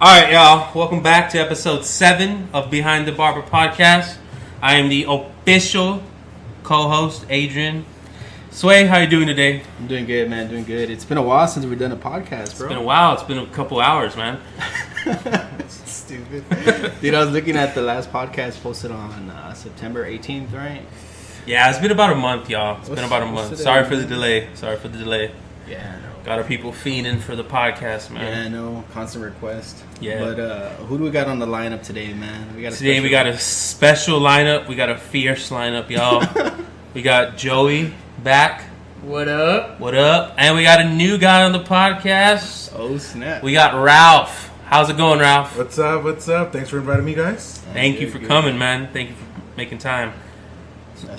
Alright, y'all. Welcome back to episode 7 of Behind the Barber podcast. I am the official co-host, Adrian. Sway, how you doing today? I'm doing good, man. Doing good. It's been a while since we've done a podcast, bro. It's been a while. It's been a couple hours, man. Stupid. Dude, I was looking at the last podcast posted on September 18th, right? Yeah, it's been about a month, y'all. It's been about a month. Sorry for the delay. Yeah, I know. Got our people fiending for the podcast, man. Yeah, I know. Constant request. Yeah. But who do we got on the lineup today, man? We got a special lineup. We got a fierce lineup, y'all. We got Joey back. What up? What up? And we got a new guy on the podcast. Oh, snap. We got Ralph. How's it going, Ralph? What's up? Thanks for inviting me, guys. Thank you for coming, man. Thank you for making time.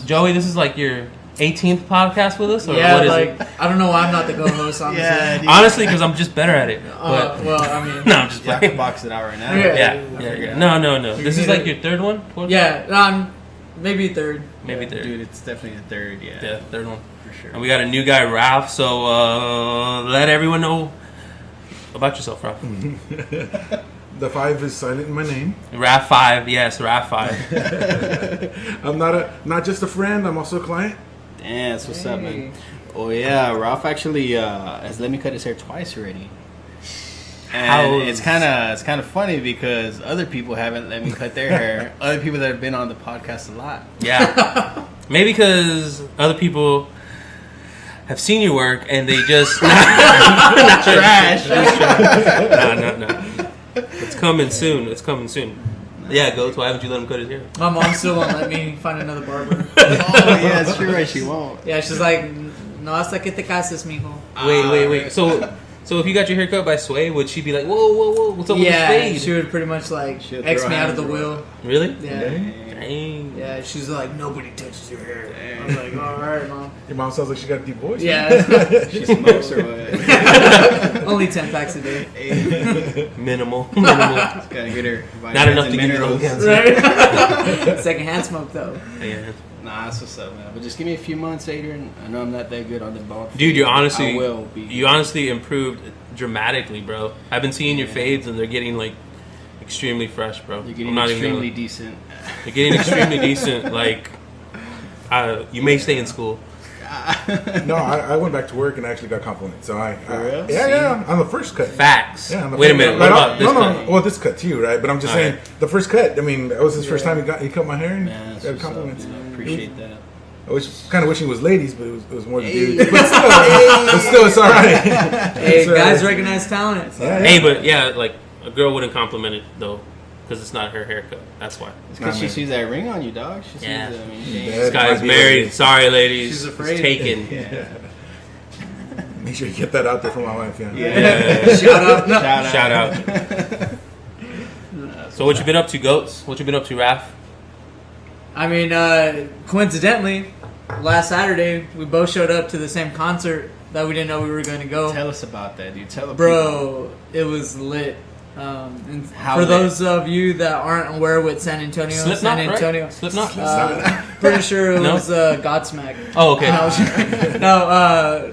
Joey, this is like your 18th podcast with us? Or yeah, what is like, it? I don't know why I'm not the co-host, honestly. Yeah, honestly, because I'm just better at it. But, well, I mean... no, I'm just I playing. can box it out right now. Yeah. No. This is like your third one? Fourth? Yeah, maybe third. Maybe third. Dude, it's definitely the third, yeah. Yeah, third one. For sure. And we got a new guy, Ralph. So let everyone know about yourself, Ralph. The 5 is silent in my name. Ralph 5, yes, Ralph 5. I'm not just a friend. I'm also a client. Damn, that's what's up, man. Oh, yeah. Ralph actually has let me cut his hair twice already. And it's kind of funny because other people haven't let me cut their hair. Other people that have been on the podcast a lot. Yeah. Maybe because other people have seen your work and they just... not Trash. No. It's coming soon. Yeah, Goats, why haven't you let him cut his hair? My mom still won't let me find another barber. Oh, yeah, that's true. Right, she won't. Yeah, she's like, no, hasta que te cases, mijo. Wait. So if you got your hair cut by Sway, would she be like, whoa, what's up with his fade? She would pretty much like She'll X throw me out of hands the around. wheel. Really? Yeah. Dang. Yeah, she's like, nobody touches your hair. I was like, all right, mom. Your mom sounds like she got a deep voice. Yeah. She smokes or what? Only 10 packs a day. Minimal. Gotta get her. Not enough to get her own cancer. Right? Secondhand smoke, though. Yeah. Nah, that's what's up, man. But just give me a few months, Adrian. I know I'm not that good on the ball. Dude, you honestly improved dramatically, bro. I've been seeing your fades and they're getting like extremely fresh, bro. You're getting extremely decent. You're getting extremely decent. Like, you may stay in school. No, I went back to work and actually got complimented. So For real? yeah, on the first cut. Facts. Yeah, Wait a minute. What about this cut? Well, this cut too, right? But I'm just saying the first cut. I mean, that was his first time he cut my hair and Man, that's got what's up, compliments. dude. I appreciate that. I was kind of wishing it was ladies, but it was more than dudes. But still, it's all right. Hey, guys recognize talent. So. Yeah. Hey, but yeah, like a girl wouldn't compliment it though, because it's not her haircut. That's why. It's because she sees that ring on you, dog. She sees Yeah. that. I mean, This guy's married. Sorry, ladies. She's afraid. It's taken. yeah. Make sure you get that out there for my wife. Yeah. Yeah. Shout out. No. Shout out. So what you been up to, Goats? What you been up to, Raph? I mean, coincidentally, last Saturday, we both showed up to the same concert that we didn't know we were going to go. Tell us about that, dude. Tell the Bro, it was lit. And How for lit? those of you that aren't aware with San Antonio, Slipknot, San Antonio, right? Slipknot? pretty sure it No? was Godsmack. Oh, okay. No,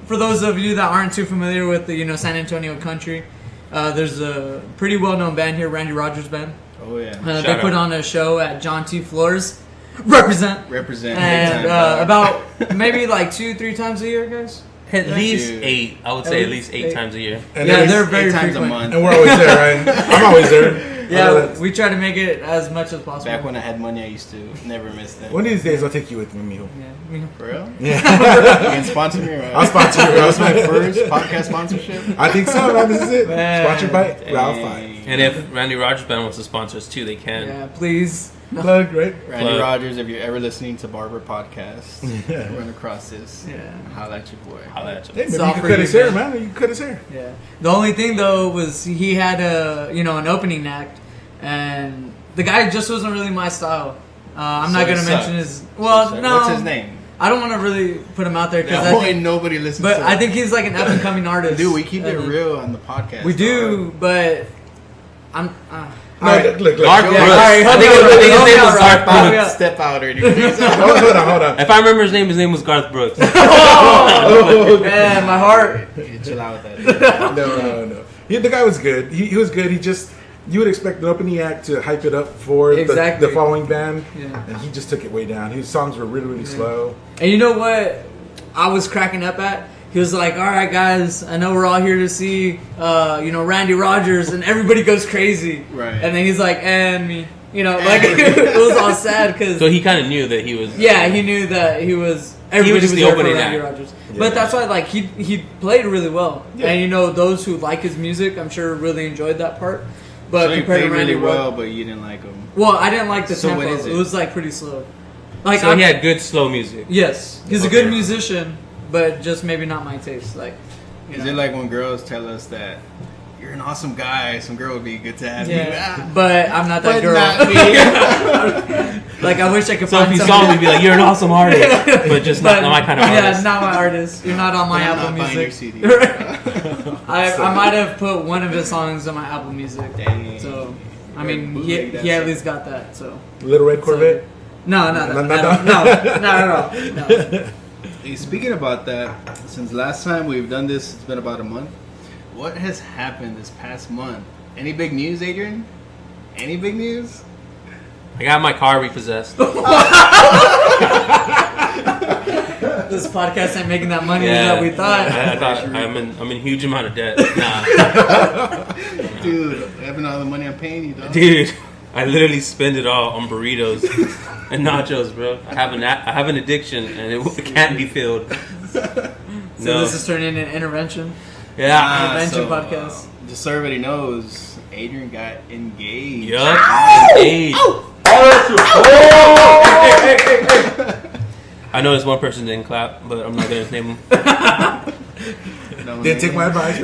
for those of you that aren't too familiar with the San Antonio country, there's a pretty well-known band here, Randy Rogers Band. Oh, yeah. They put on a show at John T. Floors. Represent. And about maybe like 2-3 times a year, guys. At least Dude. 8. I would say at least 8 times a year. And Yeah, then- they're very 8 times frequent. a month. and we're always there, right? I'm always there. Yeah, we try to make it as much as possible. Back when I had money, I used to never miss that. One of these days, I'll take you with me, mijo. Yeah. For real? Yeah. You can sponsor me, right? I'll sponsor you. That was my first podcast sponsorship. I think so, man. This is it. Man. Sponsored by Ralph 5. Dang. And if Randy Rogers Band wants to sponsor us too, they can. Yeah, please. Plug, right? Randy Plug. Rogers, if you're ever listening to Barber podcast, run across this. Yeah. Holla at your boy. Holla at Hey, you. maybe you all can for cut you, his hair, man. man. You can cut his hair. Yeah. The only thing though was he had an opening act, and the guy just wasn't really my style. I'm So not he gonna sucked. mention his. So Well, sorry. no. What's his name? I don't want to really put him out there because That I way think, nobody listens but to I him. think he's like an up and coming artist. Dude, we keep it And real on the podcast. We do, but I'm. No, look. Garth Yeah, Brooks. alright, I think his name was Garth Help me Brooks. out. Step out or Hold on. If I remember his name was Garth Brooks. Oh, man, my heart. Chill out with that. No. The guy was good. He was good. You would expect the opening act to hype it up for the following band, and he just took it way down. His songs were really, really slow. And you know what I was cracking up at? He was like, all right, guys, I know we're all here to see, Randy Rogers, and everybody goes crazy. Right. And then he's like, and me. It was all sad because... So he kind of knew that he was... Yeah, he knew that he was... Everybody was the there for opening Randy act. Rogers. Yeah. But that's why, he played really well. Yeah. And, those who like his music, I'm sure really enjoyed that part. But So he compared played to Randy really well, but you didn't like him. Well, I didn't like the So tempo. what is it? It was, pretty slow. So he had good slow music. Yes. He's a good musician, but just maybe not my taste. Is it like when girls tell us that you're an awesome guy, some girl would be good to have you? But I'm not that But girl. not me. I wish I could So find if he somebody. saw me, he'd be like, "You're an awesome artist, but just not my kind of artist." Yeah, not my artist. You're not on my I'm Apple not buying Music. your CD. I might have put one of his songs on my Apple Music. Dang. So, I You're mean, bootleg he that at shit. least got that. So, Little Red Corvette. no, not at all. No. Hey, speaking about that, since last time we've done this, it's been about a month. What has happened this past month? Any big news, Adrian? Any big news? I got my car repossessed. This podcast ain't making that money Yeah, that we thought. I thought I'm in huge amount of debt. Nah, Dude, having all the money I'm paying you, dog. dude, I literally spend it all on burritos and nachos, bro. I have an addiction, and it can't be filled. So No. this is turning into an intervention. Yeah. Intervention podcast. Just so everybody knows, Adrian got engaged. Yup. Engaged. I noticed one person didn't clap, but I'm not gonna name him. Didn't take my advice. Hey,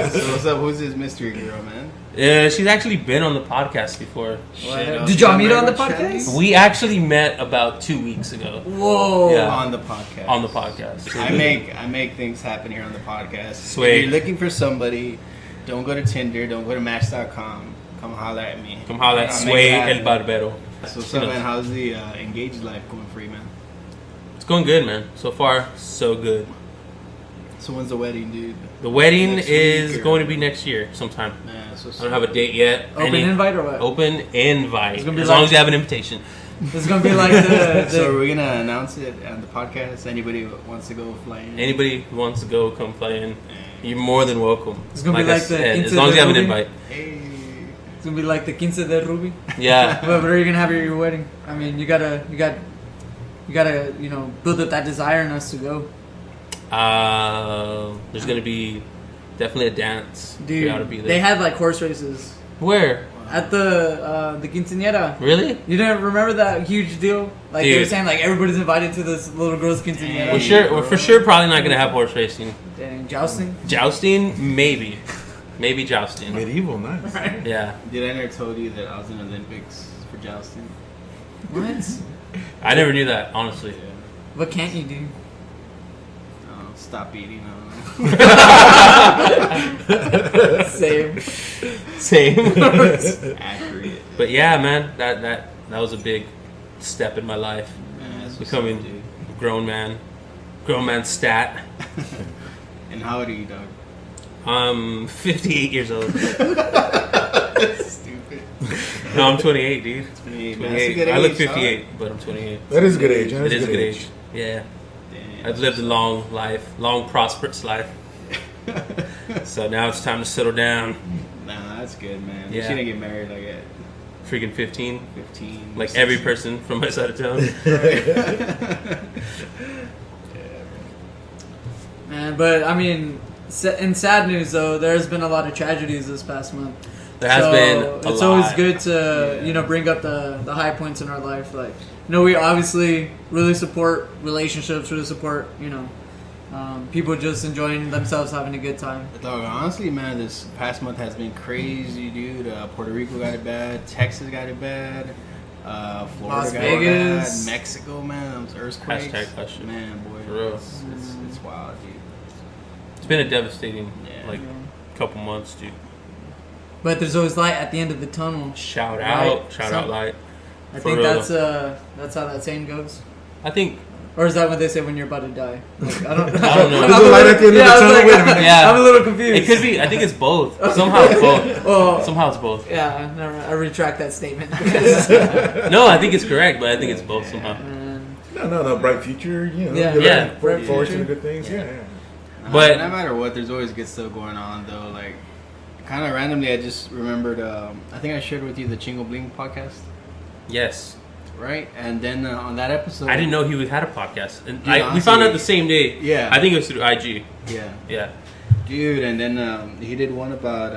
so what's up? Who's this mystery girl, man? Yeah, she's actually been on the podcast before. Did y'all meet on the podcast? We actually met about 2 weeks ago Whoa. Yeah. On the podcast. on the podcast. I make things happen here on the podcast. Sweet. If you're looking for somebody, don't go to Tinder, don't go to Match.com. Come holler at me. Come holla at I'll make Sway it El happen. Barbero. So what's up, man? How's the engaged life going for you, man? It's going good, man. So far, so good. So when's the wedding, dude? The wedding Next is week or- going to be next year sometime. Man, so I don't have a date yet. Open invite or what? Open invite. It's gonna be As long like- as you have an invitation. This is gonna be like the So are we gonna announce it on the podcast? Anybody who wants to go fly in? Anybody who wants to go, come play in. You're more than welcome. It's gonna be I like the said, Quince as long as you have an de invite. Hey. It's gonna be like the Quince de Ruby. Yeah. But where are you gonna have your wedding? I mean, you gotta, build up that desire in us to go. There's gonna be definitely a dance. Dude, You gotta be there. they had like horse races Where? at the quinceañera. Really? You didn't remember that huge deal? Like they were Dude. saying, like everybody's invited to this little girl's quinceañera. We're for sure probably not gonna have horse racing. Dang, jousting. Jousting, maybe jousting. Medieval, nice. Yeah, Did I never told you that I was in the Olympics for jousting? What? I never knew that, honestly. Yeah. What can't you do? Stop eating. Same. Same. Accurate. But yeah, man, that was a big step in my life. Man, that's what's Becoming up, dude. a grown man stat. And how old are you, dog? I'm 58 years old. Stupid. No, I'm 28, dude. 28. Man, that's a 28. good I look age, 58, but I'm 28. That is a good age. It is a good age. Yeah. Damn. I've lived a long life, long prosperous life. So now it's time to settle down. Nah, that's good, man. You Yeah. shouldn't get married like at Freaking 15. 15. Like every person from my side of town. Man, but I mean, in sad news though, there's been a lot of tragedies this past month. There has been a It's lot. always good to bring up the high points in our life. Like, we obviously really support relationships, really support people just enjoying themselves, having a good time. Dog, honestly, man, this past month has been crazy, dude. Puerto Rico got it bad. Texas got it bad. Florida Las got Vegas. it bad. Mexico, man, those earthquakes. Hashtag hush it. Man, boy, For real. it's wild, dude. It's been a devastating, Yeah. couple months, dude. But there's always light at the end of the tunnel. Shout Right. out, light. I For think real. that's how that saying goes. I think Or is that what they say when you're about to die? Like, I don't know. There's a light at the end of the tunnel. Wait a minute. Yeah. I'm a little confused. It could be. I think it's both. Somehow it's both. Well, Somehow it's both. Yeah, never mind. I retract that statement. No, I think it's correct, but I think it's both somehow. No. Bright future. You know. Yeah. Forward to the good things. Yeah. But no matter what, there's always good stuff going on, though. Like, kind of randomly, I just remembered. I think I shared with you the Chingo Bling podcast. yes. Right, and then on that episode, I didn't know he had a podcast, and Dude, we found out the same day. Yeah, I think it was through IG. Yeah, dude, and then he did one about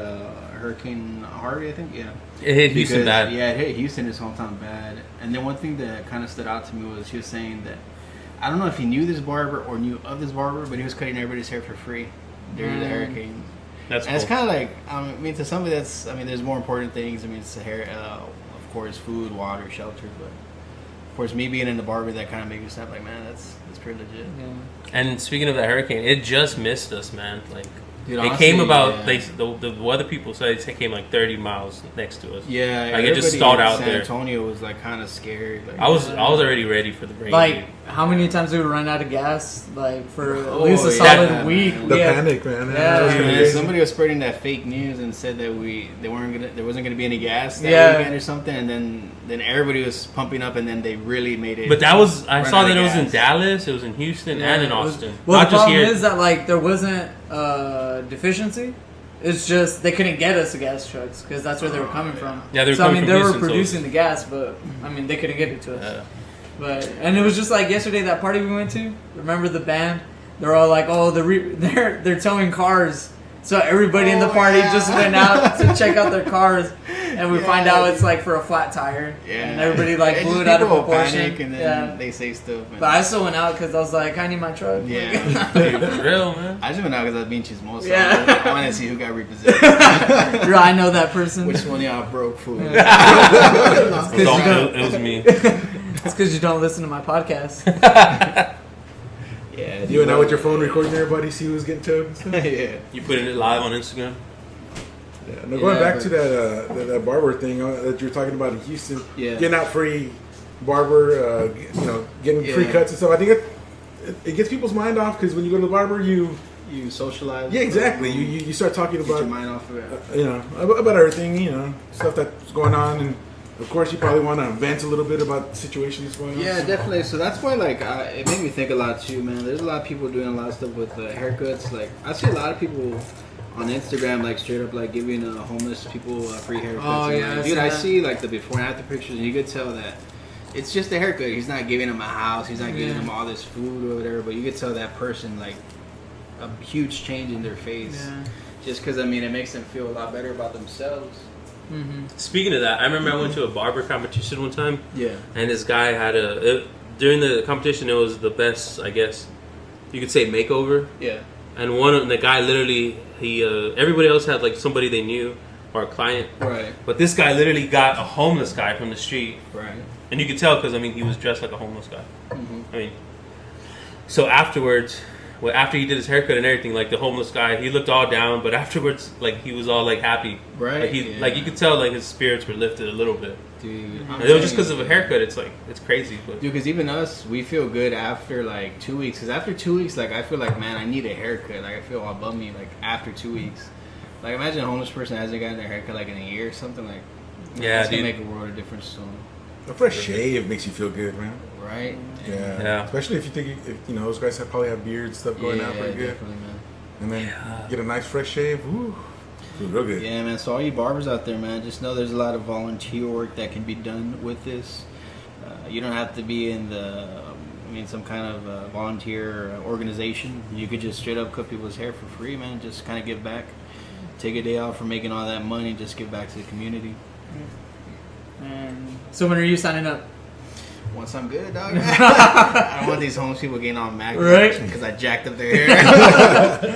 Hurricane Harvey, I think. Yeah, It hit Houston bad. Yeah, it hit Houston, his hometown bad. And then one thing that kind of stood out to me was he was saying that I don't know if he knew this barber or knew of this barber, but he was cutting everybody's hair for free during the hurricane. That's and cool. it's kind of like I mean, to somebody that's there's more important things. I mean, it's the hair, of course, food, water, shelter, but. Of course, me being in the barber, that kind of made me stop. Like, man, that's pretty legit. Yeah. And speaking of that hurricane, it just missed us, man. Like, dude, it honestly, came about. Yeah. The weather people said it came like 30 miles next to us. Yeah, like it just stalled out San there. Antonio was like kind of scared. Like, I was already ready for the rain. Like, how many times did we run out of gas? Like, for at Oh, least a yeah, solid man. week. The we had- panic, man. Yeah. That was kinda man, crazy. somebody was spreading that fake news and said that there wasn't gonna be any gas that Yeah. weekend or something, and then everybody was pumping up, and then they really made it. But that was I run saw out of that it was in gas. Dallas, it was in Houston, and in it was- Austin. Well, Not the just problem here. is that, like, there wasn't deficiency. It's just they couldn't get us the gas trucks because that's where they were coming from. Yeah, they were so coming I mean, from they were Houston, so- producing the gas, but I mean, they couldn't get it to us. Yeah. But and it was just like yesterday that party we went to. Remember the band? They're all like, oh, they're towing cars. So everybody in the party just went out to check out their cars, and we find out it's like for a flat tire. Yeah, And everybody like It's blew just it out of people will proportion. panic, and then they say stuff. And But I still went out because I was like, I need my truck. yeah, Dude, for real, man. I just went out because I was being chismoso. Yeah. I want to see who got repossessed. I know that person. Which one of y'all broke food? It was me. It's because you don't listen to my podcast. Yeah, You went out with your phone recording everybody, see who's getting towed and stuff? yeah. You putting it live on Instagram? Yeah. No, going Yeah, back but- to that barber thing that you're talking about in Houston, Yeah. getting out free barber, getting free Yeah. cuts and stuff. I think it gets people's mind off because when you go to the barber, you socialize. exactly you start talking Get your about mind off of it. about everything, stuff that's going on, and of course you probably want to vent a little bit about the situation that's going on. Yeah, So- definitely. So that's why, like, it made me think a lot too, man. There's a lot of people doing a lot of stuff with haircuts. Like, I see a lot of people on Instagram, like, straight up, like, giving homeless people free haircuts. Oh, And, yeah, like, I've dude, seen I that. see like the before and after pictures, and you could tell that it's just a haircut. He's not giving them a house. He's not giving Yeah. them all this food or whatever. But you could tell that person, like, a huge change in their face. Yeah. Just because, I mean, it makes them feel a lot better about themselves. Mm-hmm. Speaking of that, I remember I went to a barber competition one time, Yeah. and this guy had during the competition, it was the best, I guess you could say, makeover. Yeah. And the guy literally, everybody else had like somebody they knew or a client, Right. but this guy literally got a homeless guy from the street, Right. and you could tell because I mean he was dressed like a homeless guy. Mm-hmm. I mean, so afterwards, after he did his haircut and everything, like the homeless guy, he looked all down, but afterwards, like he was all like happy. Right. Like like you could tell like his spirits were lifted a little bit. Dude. And it was just because of a haircut. It's like it's crazy, but Dude, because even us, we feel good after like 2 weeks. Because after 2 weeks, like I feel like, man, I need a haircut. Like I feel all bummy. Like after 2 weeks, like imagine a homeless person hasn't gotten their haircut like in a year or something. Like yeah, it's gonna dude. make a world of difference soon, A fresh shave makes you feel good, man. right? Yeah. Especially if you think those guys probably have beards stuff going out pretty good, definitely, man. and then get a nice fresh shave. Ooh, feel real good. Yeah, man. So all you barbers out there, man, just know there's a lot of volunteer work that can be done with this. You don't have to be in some kind of volunteer organization. You could just straight up cut people's hair for free, man. Just kind of give back. Take a day off from making all that money. Just give back to the community. So when are you signing up? Once I'm good, dog. I don't want these homeless people getting all mad because I jacked up their hair.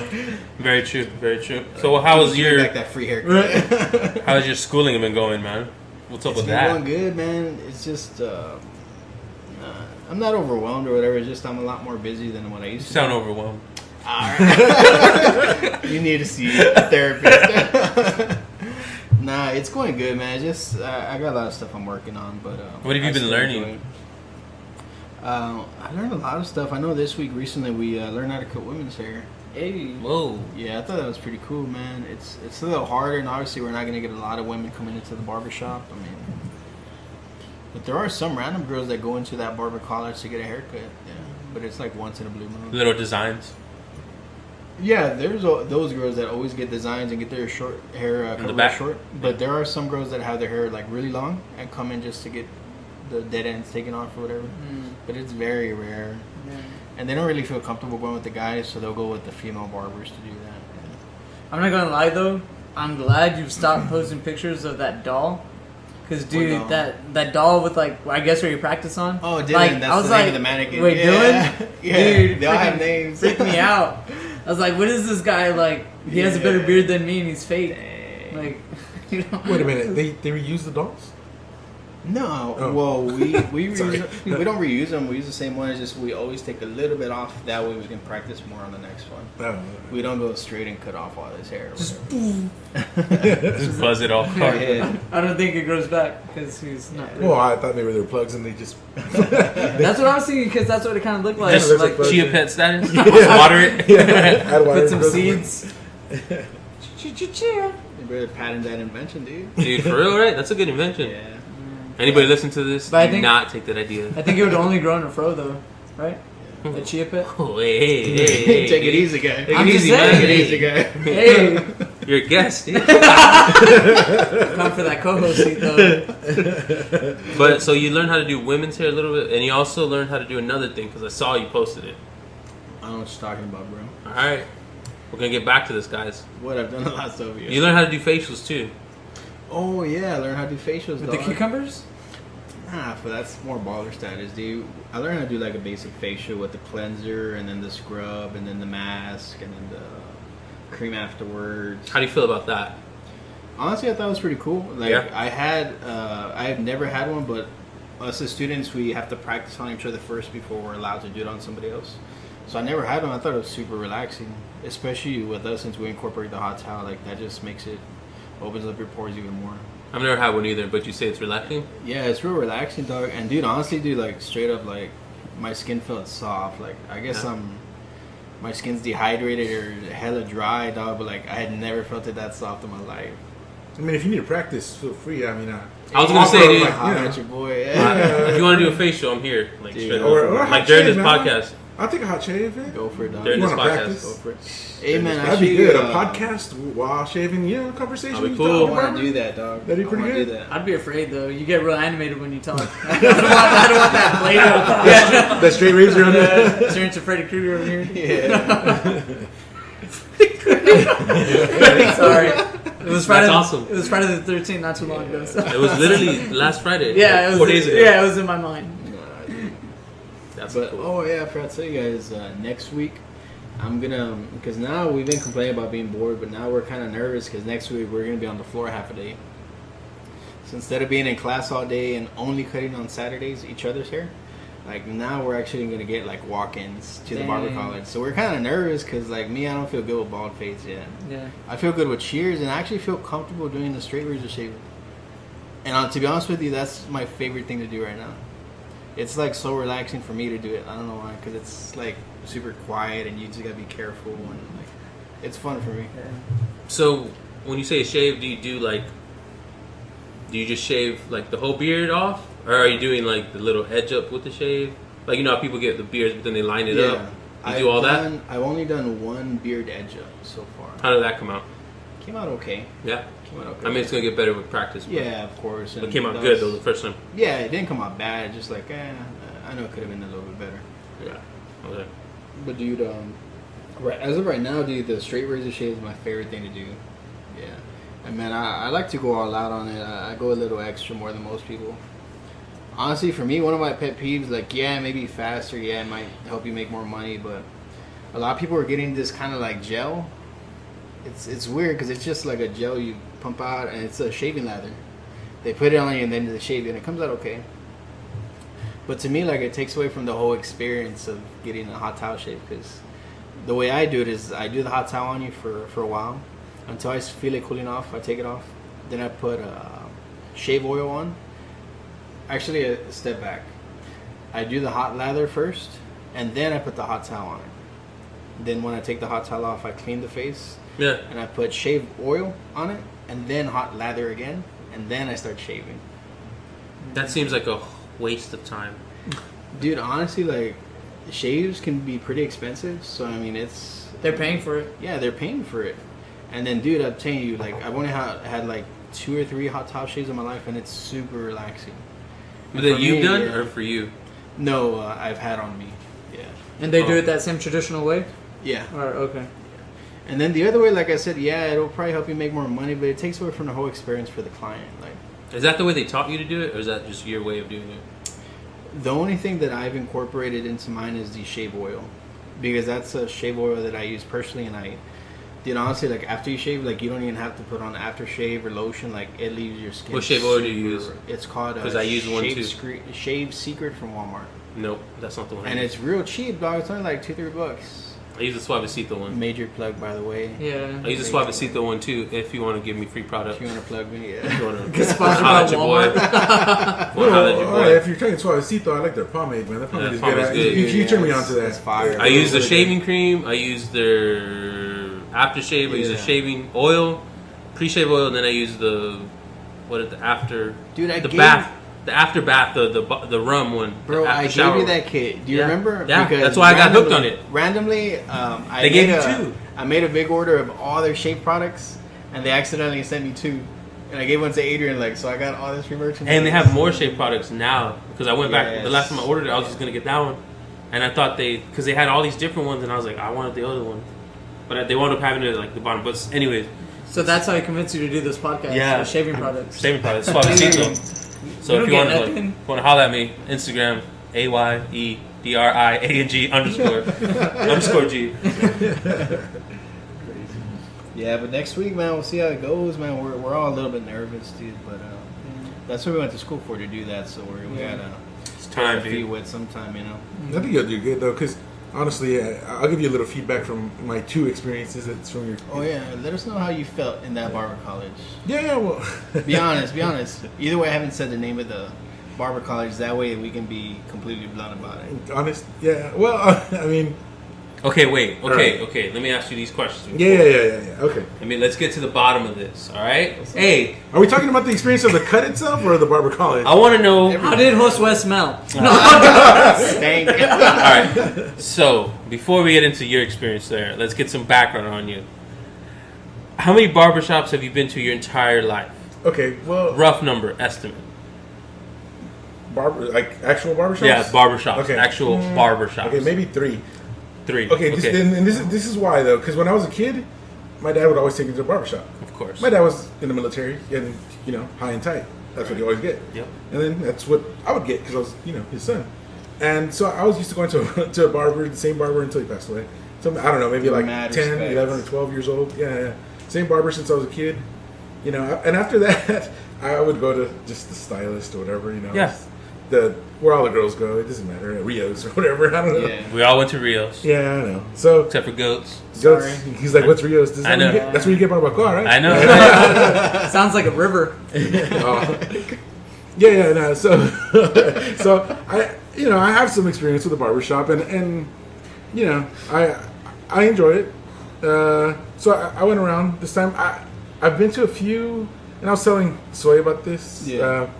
Very true, very true. So how was Give me back that free haircut? how has your schooling been going, man? What's up It's with been that? going good, man. It's just I'm not overwhelmed or whatever. It's just I'm a lot more busy than what I You used to. sound overwhelmed. Alright. You need to see a therapist. Nah, it's going good, man. Just I got a lot of stuff I'm working on, but What have you been learning? I learned a lot of stuff. I know this week recently we learned how to cut women's hair. Hey. Whoa. Yeah, I thought that was pretty cool, man. It's a little harder, and obviously we're not going to get a lot of women coming into the barbershop. I mean, but there are some random girls that go into that barber college to get a haircut. Yeah, but it's like once in a blue moon. Little designs. Yeah, there's those girls that always get designs and get their short hair in the back short. But there are some girls that have their hair like really long and come in just to get the dead ends taken off or whatever. But it's very rare. Yeah. And they don't really feel comfortable going with the guys, so they'll go with the female barbers to do that. Yeah. I'm not gonna lie though, I'm glad you've stopped posting pictures of that doll. Cause dude, that doll with like, I guess where you practice on. Oh, Dylan, like, that's I was the name like, of the mannequin. Wait, yeah. Dylan? Yeah, Dude, they all have names. Freaked me out. I was like, what is this guy like? He has a better beard than me and he's fake. Dang. Like, you know. Wait a minute, they reuse the dolls? No, well, we we don't reuse them. We use the same one. It's just we always take a little bit off. That way we can practice more on the next one. Oh. We don't go straight and cut off all his hair. Or Just Just buzz it off. yeah. I don't think it grows back because he's not. Well, I thought maybe they were plugs and they just. That's what I was thinking because that's what it kind of looked like. Just looks like chia bugs. pet status. Yeah. Water it. Add water Put to some those seeds. Chia. You better patent that invention, dude. Dude, for real, right? That's a good invention. Yeah. Anybody listen to this? But I Do think- not take that idea. I think it would only grow in a fro though, right? A chia pet. Oh, hey, Take it easy, guy. Take I'm it just easy, saying. man. Take it easy, guy. Hey, You're a guest, dude. come for that co-host seat though. But so you learned how to do women's hair a little bit, and you also learned how to do another thing because I saw you posted it. I don't know what you're talking about, bro. All right, we're gonna get back to this, guys. What I've done a lot of years. You learned how to do facials too. Oh yeah, I learned how to do facials. With the dog. cucumbers? Nah, but that's more baller status, dude. I learned how to do like a basic facial with the cleanser and then the scrub and then the mask and then the cream afterwards. How do you feel about that? Honestly, I thought it was pretty cool. Like Yeah. I've never had one, but us as students, we have to practice on each other first before we're allowed to do it on somebody else. So I never had one. I thought it was super relaxing, especially with us since we incorporate the hot towel. Like that just makes it opens up your pores even more. I've never had one either, but you say it's relaxing. Yeah, it's real relaxing, dog. And dude, honestly, dude, like straight up, like my skin felt soft. Like I guess my skin's dehydrated or hella dry, dog. But like I had never felt it that soft in my life. I mean, if you need to practice, feel free. I mean, I was gonna say, dude, like, Holla you know. at your boy. if you want to do a facial, I'm here. Like Dude. straight up. Or like hot during shave, this man. podcast. I'll take a hot shave. Eh? Go for it, dog. During You this wanna podcast. practice? Go for it. Hey man, That'd be actually, good. A podcast while shaving, conversation. That'd be with cool. I the want barber. to do that, dog. That'd be I pretty wanna good. Do that. I'd be afraid though. You get real animated when you talk. I don't want that blade. Yeah. That straight razor on there. Turn into Freddy Krueger over here. Yeah. Sorry. It was Friday. That's awesome. It was Friday the 13th, not too long ago. So. It was literally last Friday. Yeah, like it was. 4 days ago. Yeah, it was in my mind. That's But cool. oh yeah, I forgot to tell you guys. Next week, I'm gonna because now we've been complaining about being bored, but now we're kind of nervous because next week we're gonna be on the floor half a day. So instead of being in class all day and only cutting on Saturdays each other's hair, like now we're actually gonna get like walk-ins to the barber Dang. college. So we're kind of nervous because like me, I don't feel good with bald fades yet. Yeah. I feel good with shears, and I actually feel comfortable doing the straight razor shave. And to be honest with you, that's my favorite thing to do right now. It's like so relaxing for me to do it. I don't know why, because it's like super quiet, and you just gotta be careful, and like it's fun for me. So when you say a shave, do you just shave like the whole beard off, or are you doing like the little edge up with the shave? Like how people get the beards, but then they line it up. You do all that? I've only done one beard edge up so far. How did that come out? Came out okay. Yeah. Came out okay. I mean, it's gonna get better with practice. But Yeah, of course. It and came out that good was- though the first time. Yeah, it didn't come out bad. Just like, I know it could have been a little bit better. Yeah. Okay. But dude, as of right now, dude, the straight razor shave is my favorite thing to do. Yeah, and man, I like to go all out on it. I go a little extra more than most people. Honestly, for me, one of my pet peeves, like, yeah, maybe faster, yeah, it might help you make more money, but a lot of people are getting this kind of like gel. It's weird because it's just like a gel you pump out, and it's a shaving lather. They put it on you, and then they shave it, and it comes out okay. But to me, like, it takes away from the whole experience of getting a hot towel shave, because the way I do it is I do the hot towel on you for a while until I feel it cooling off. I take it off, then I put shave oil on. Actually, a step back. I do the hot lather first, and then I put the hot towel on it. Then when I take the hot towel off, I clean the face. Yeah. And I put shave oil on it, and then hot lather again, and then I start shaving. That seems like a waste of time. Dude, honestly, like, shaves can be pretty expensive, so I mean, they're paying for it. Yeah, they're paying for it. And then, dude, I'm telling you, like, I've only had like 2 or 3 hot towel shaves in my life, and it's super relaxing. But that you've done, or for you? No, I've had on me. Yeah. And they do it that same traditional way? Yeah. Okay. And then the other way, like I said, yeah, it'll probably help you make more money, but it takes away from the whole experience for the client. Like, is that the way they taught you to do it, or is that just your way of doing it? The only thing that I've incorporated into mine is the shave oil, because that's a shave oil that I use personally, and dude, honestly, like, after you shave, like, you don't even have to put on aftershave or lotion. Like, it leaves your skin. What shave oil do you use? It's called because I use one too. Shave Secret from Walmart. Nope, that's not the one. And it's real cheap, dog. It's only like $2-3. I use the Suavecito one. Major plug, by the way. Yeah. I use the Suavecito one too. If you want to give me free product. If you want to plug me, yeah. If you want to sponsored by Walmart. If you're talking Suavecito, I like their pomade, man. That pomade is good. You turned me on to that. It's fire. I use the shaving cream. I use their aftershave. I use the shaving oil, pre-shave oil, and then I use the after. Dude, the after bath, the rum one. Bro, I gave you that kit. Do you remember? Yeah, because that's why I got hooked on it. Randomly, they gave you 2. I made a big order of all their shave products, and they accidentally sent me 2. And I gave one to Adrian, like, so I got all this free merchandise. And they have more shave products now, because I went back, the last time I ordered it, I was just going to get that one. And I thought because they had all these different ones, and I was like, I wanted the other one. But they wound up having it like the bottom. But anyways. So that's how I convinced you to do this podcast. Yeah. Shaving products. Shaving products. Suavecito. So if you want to holler at me, Instagram, AYEDRIANG __ G. Yeah, but next week, man, we'll see how it goes, man. We're all a little bit nervous, dude, but that's what we went to school for, to do that. So we gotta time feet wet sometime, you know. I think you'll do good though, because honestly, I'll give you a little feedback from my 2 experiences. It's from your. Oh yeah, let us know how you felt in that barber college. Yeah, well. Be honest. Either way, I haven't said the name of the barber college. That way, we can be completely blunt about it. Honest, yeah. Well, I mean. Okay, wait. Okay. Let me ask you these questions. Before. Yeah. Okay. I mean, let's get to the bottom of this. All right. Hey, are we talking about the experience of the cut itself or the barber college? I want to know how did Josue smell? Stank. All right. So before we get into your experience there, let's get some background on you. How many barbershops have you been to your entire life? Okay. Well, rough number estimate. Like actual barbershops? Yeah, barbershops. Okay. Actual barbershops. Okay, maybe 3. 3. Okay. This is why though, because when I was a kid, my dad would always take me to the barbershop. Of course. My dad was in the military and high and tight. That's what you always get. Yep. And then that's what I would get because I was his son. And so I was used to going to a barber, the same barber until he passed away. So I don't know, maybe like 10, 11, or 12 years old. Yeah. Same barber since I was a kid. And after that, I would go to just the stylist or whatever. Yeah. Where all the girls go, it doesn't matter. Rios or whatever. I don't know. Yeah. We all went to Rios. Yeah, I know. So except for goats. Sorry. He's like, "What's Rios?" I know. That's where you get barbacoa, right? I know. Sounds like a river. Yeah. No. So I have some experience with the barbershop, and I enjoy it. So I went around this time. I've been to a few, and I was telling Soy about this. Yeah.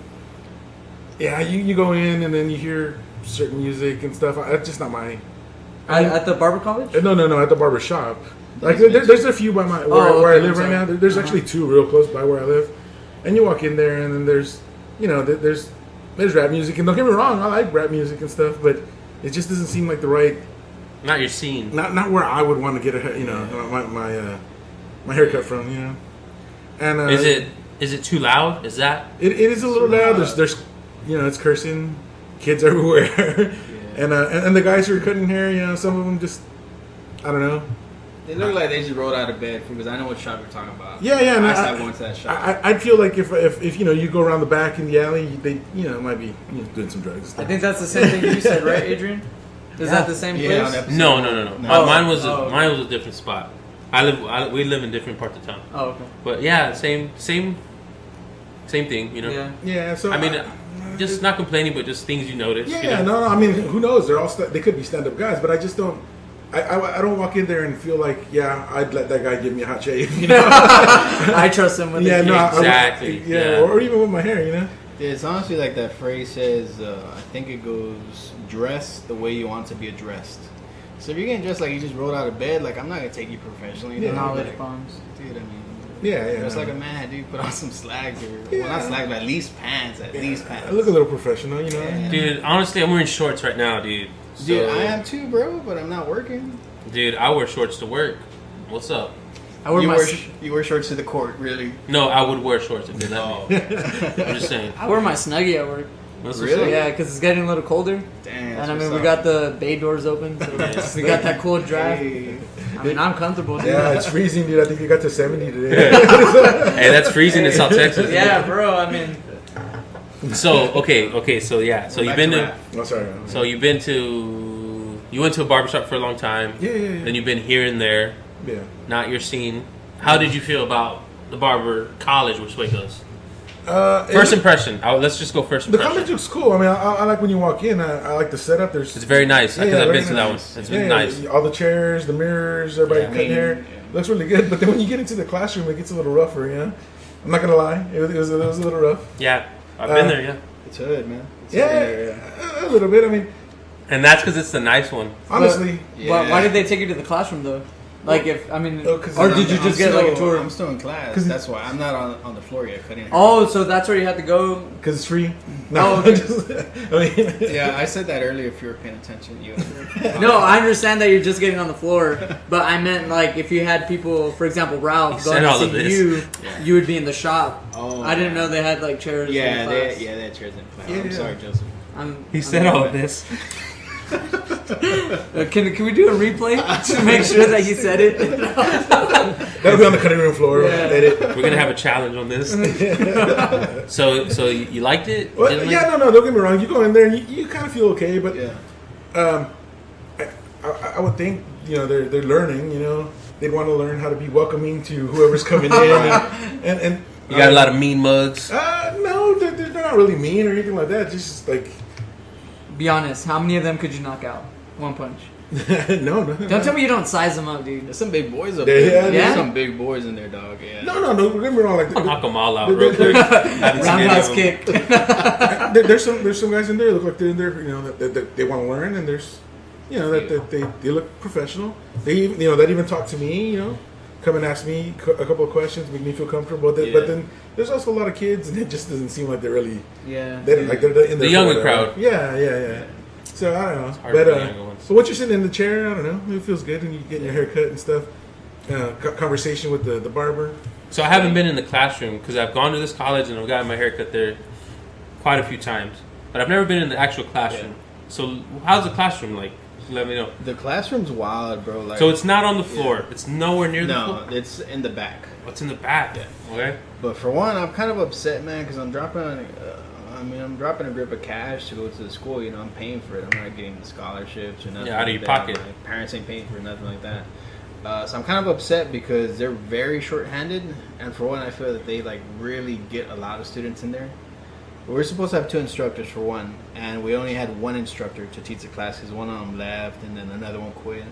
You go in and then you hear certain music and stuff. That's just not my. At the barber college? No, at the barber shop. Like there's a few by where I live right now. There's actually 2 real close by where I live, and you walk in there and then there's rap music, and don't get me wrong, I like rap music and stuff, but it just doesn't seem like the right. Not your scene. Not where I would want to get my haircut from. And is it too loud? Is that it is a little loud. There's it's cursing, kids everywhere, and the guys who are cutting hair, some of them just, I don't know. They look like they just rolled out of bed, because I know what shop you're talking about. Yeah. I stopped going to that shop. I'd feel like if you go around the back in the alley, they might be doing some drugs. I think that's the same thing you said, right, Adrian? Is that the same place? No. Mine was a different spot. We live in different parts of town. Oh, okay. But yeah, same thing, Yeah. So I mean, Just not complaining, but just things you notice. Yeah, you know? no. I mean, who knows? They're all they could be stand-up guys, but I just don't. I don't walk in there and feel like, yeah, I'd let that guy give me a hot shave. You know? I trust him with it. No, exactly. Or even with my hair, you know. It's honestly like that phrase says. I think it goes, "Dress the way you want to be addressed." So if you're getting dressed like you just rolled out of bed, like I'm not gonna take you professionally. Yeah, knowledge like, bombs, dude. I mean, It's like a man, dude. Put on some slags or well, not slags, but at least pants. At least pants. I look a little professional, you know. Yeah. Dude, honestly, I'm wearing shorts right now, dude. So, Dude, I am too, bro, but I'm not working. Dude, I wear shorts to work. What's up? You wear shorts to the court, really? No, I would wear shorts if they let me. I'm just saying. I wear my Snuggie at work. What's Really? Yeah, because it's getting a little colder. Damn. And I mean, we got the bay doors open, so we got that cool draft. Hey. I mean, I'm comfortable. Dude. Yeah, it's freezing, dude. I think you got to 70 today. Hey, that's freezing in South Texas. Yeah, bro. I mean, So okay, so yeah, so you've been to, Oh, sorry. so you've been to, you went to a barbershop for a long time. Yeah. Then you've been here and there. Yeah. Not your scene. How did you feel about the barber college, which way goes? First impression. Let's just go first The impression. college looks cool. I mean, I like when you walk in. I like the setup. There's It's very nice because I've very been to that one. nice. It's been nice. All the chairs, the mirrors, everybody cutting hair. Looks really good. But then when you get into the classroom, it gets a little rougher. You know, I'm not gonna lie. It was a little rough. Yeah, I've been there. Yeah, It's hood, man. It's Yeah, a little bit. I mean, and that's because it's the nice one. honestly, why did they take you to the classroom though? Like, if I mean, or I'm- did you I'm just get like a still- tour? I'm still in class. That's why I'm not on the floor yet cutting hair. Oh, so that's where you had to go. because it's free. Oh, okay. I mean, Yeah, I said that earlier. If you were paying attention, you. No, I understand that you're just getting on the floor, but I meant like if you had people, for example, Ralph He going said to all see of this. you, you would be in the shop. Oh, I didn't know they had like chairs. Yeah, in the class. they had chairs in class. Yeah, I'm yeah. sorry, Joseph. He said all of this. Can we do a replay to make sure that he said it? that'll be on the cutting room floor. Yeah. Edit. We're gonna have a challenge on this. So you liked it? Well, Didn't yeah, like it? no. Don't get me wrong. You go in there and you kind of feel okay, but Yeah. I would think they're learning. They'd want to learn how to be welcoming to whoever's coming in, and You got a lot of mean mugs. no, they're not really mean or anything like that. Just like Be honest, how many of them could you knock out? One punch. no. Don't tell me you don't size them up, dude. There's some big boys up Yeah, there. yeah, There's yeah. some big boys in there, dog. Yeah. No. Don't get me wrong. Like I'll knock them all out real quick. Roundhouse kick. there's some guys in there that look like they're in there. That they want to learn, and there's that they look professional. They even that even talk to me. Come and ask me a couple of questions, make me feel comfortable. But then there's also a lot of kids, and it just doesn't seem like they're really. Yeah. They don't, like they're in The there younger for crowd. Yeah. So I don't know. hard for the younger But ones. so once you're sitting in the chair, I don't know. It feels good, and you getting your hair cut and stuff. Conversation with the barber. So I haven't been in the classroom because I've gone to this college and I've gotten my hair cut there quite a few times, but I've never been in the actual classroom. So how's the classroom like? Just let me know. The classroom's wild, bro. Like, So it's not on the floor. It's nowhere near the no, floor. it's in the back. What's in the back? Okay. But for one, I'm kind of upset, man, because I'm dropping a grip of cash to go to the school. I'm paying for it. I'm not getting the scholarships or nothing. Yeah, out of like your that. pocket. My parents ain't paying for nothing like that. So I'm kind of upset because they're very short-handed, and for one, I feel that they really get a lot of students in there. But we're supposed to have 2 instructors for one, and we only had 1 instructor to teach the class because one of them left, and then another one quit.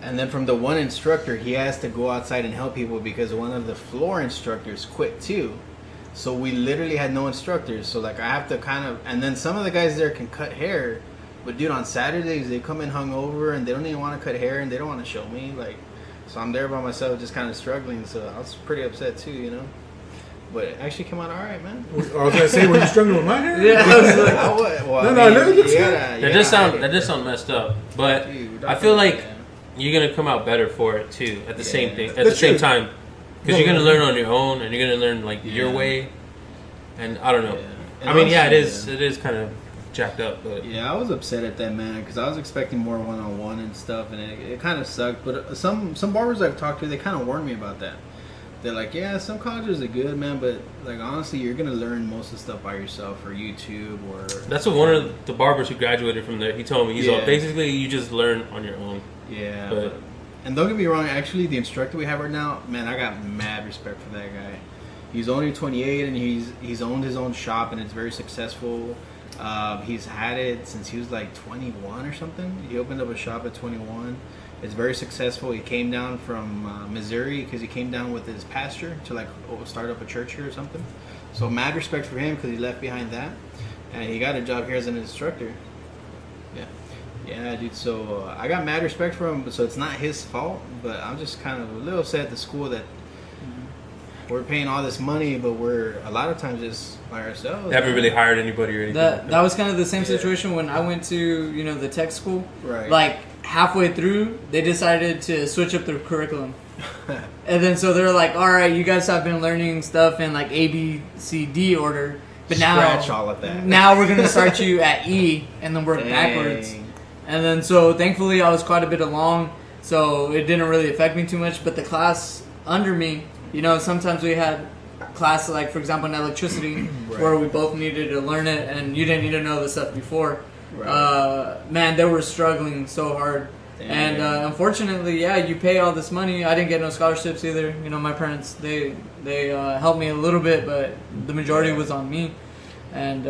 And then from the 1 instructor, he has to go outside and help people because one of the floor instructors quit too. So we literally had no instructors. So I have to and then some of the guys there can cut hair, but dude, on Saturdays they come in hungover and they don't even want to cut hair and they don't want to show me. So I'm there by myself, just kind of struggling. So I was pretty upset too. But it actually came out all right, man. I was gonna say, were you struggling with my hair? Yeah, I was like, No, it looks good. That does sound messed up, but Dude, I feel like you're gonna come out better for it too. At the same thing, at the That's same true. time, because you're gonna learn on your own and you're gonna learn your way. And I don't know. And I mean, also, it is kind of jacked up, but Yeah, I was upset at that, man, because I was expecting more one-on-one and stuff, and it kind of sucked. But some barbers I've talked to, they kind of warned me about that. They're like, yeah, some colleges are good, man, but honestly, you're gonna learn most of the stuff by yourself or YouTube or. that's what one of the barbers who graduated from there. He told me he's all basically you just learn on your own. Yeah, But and don't get me wrong, actually, the instructor we have right now, man, I got mad respect for that guy. He's only 28, and he's owned his own shop, and it's very successful. He's had it since he was like 21 or something. He opened up a shop at 21. It's very successful. He came down from Missouri because he came down with his pastor to like start up a church here or something. So mad respect for him because he left behind that, and he got a job here as an instructor. Yeah, dude. So I got mad respect for him. So it's not his fault, but I'm just kind of a little upset at the school that we're paying all this money, but we're a lot of times just by ourselves. They haven't really hired anybody or anything. That was kind of the same situation when I went to the tech school. Right. Like halfway through, they decided to switch up their curriculum, and then so they're like, "All right, you guys have been learning stuff in like A, B, C, D order, but now scratch all of that. Now we're gonna start you at E and then work backwards." And then so thankfully I was quite a bit along, so it didn't really affect me too much. But the class under me, sometimes we had class like, for example, in electricity, right, where we both needed to learn it, and you didn't need to know the stuff before. Right. Man, they were struggling so hard. Damn. And unfortunately, you pay all this money. I didn't get no scholarships either. My parents, they helped me a little bit, but the majority was on me. And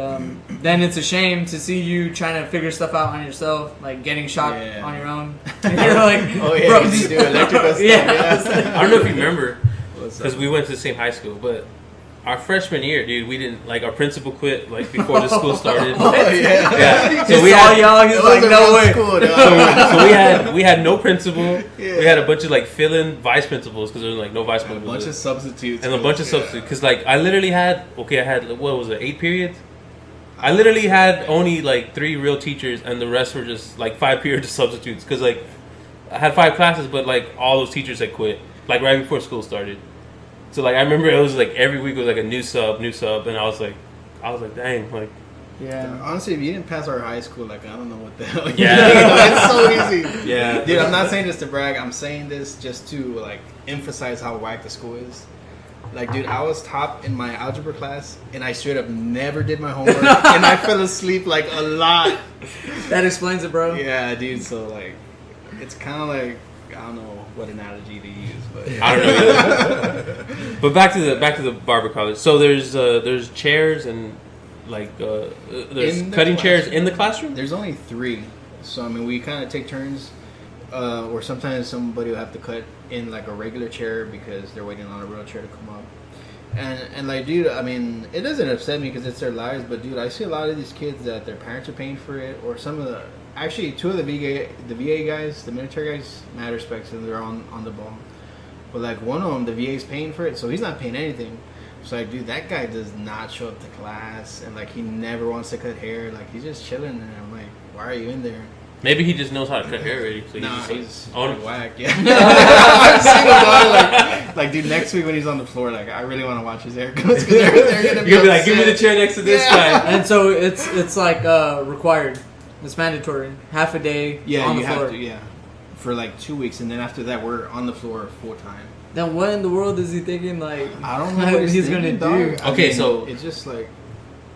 then it's a shame to see you trying to figure stuff out on yourself, like getting shocked on your own. And you're like, oh yeah, bro, you do electrical stuff. I don't know if you remember, because we went to the same high school, but our freshman year, dude, we didn't, like, our principal quit, like, before the school started. Oh, yeah. So we had y'all, he's like, no way. School, so we had no principal. Yeah. We had a bunch of, like, fill-in vice principals, because there was, like, no vice principals. A bunch of substitutes. And a bunch of substitutes. Because, like, I literally had, what was it, 8 periods? I literally had only, like, 3 real teachers, and the rest were just, like, 5 periods of substitutes. Because, like, I had 5 classes, but, like, all those teachers had quit, like, right before school started. So, like, I remember it was, like, every week was, like, a new sub, and I was like, dang, like. Yeah. Honestly, if you didn't pass our high school, like, I don't know what the hell. Yeah. It's so easy. Yeah. Dude, I'm not saying this to brag. I'm saying this just to, like, emphasize how whack the school is. Like, dude, I was top in my algebra class, and I straight up never did my homework, and I fell asleep, like, a lot. That explains it, bro. Yeah, dude, so, like, it's kind of like, I don't know what analogy to use, but I don't know either. But back to the Barber College. So there's chairs and like there's cutting chairs in the classroom. There's only 3, so I mean we kind of take turns, or sometimes somebody will have to cut in like a regular chair because they're waiting on a real chair to come up. And like, dude, I mean, it doesn't upset me because it's their lives, but dude, I see a lot of these kids that their parents are paying for it, or some of the. Actually, 2 of the VA guys, the military guys, mad respect to them, they're on the ball. But, like, one of them, the VA's paying for it, so he's not paying anything. So, like, dude, that guy does not show up to class, and, like, he never wants to cut hair. Like, he's just chilling, and I'm like, why are you in there? Maybe he just knows how to cut hair already. So he's on whack, yeah. I've seen him like, dude, next week when he's on the floor, like, I really want to watch his hair. Because they're going to be like, give me the chair next to this guy. And so it's like required. It's mandatory. Half a day on the floor. Have to, for like 2 weeks, and then after that, we're on the floor full time. Then what in the world is he thinking, like, I don't know what he's going to do? Okay, so it's just like,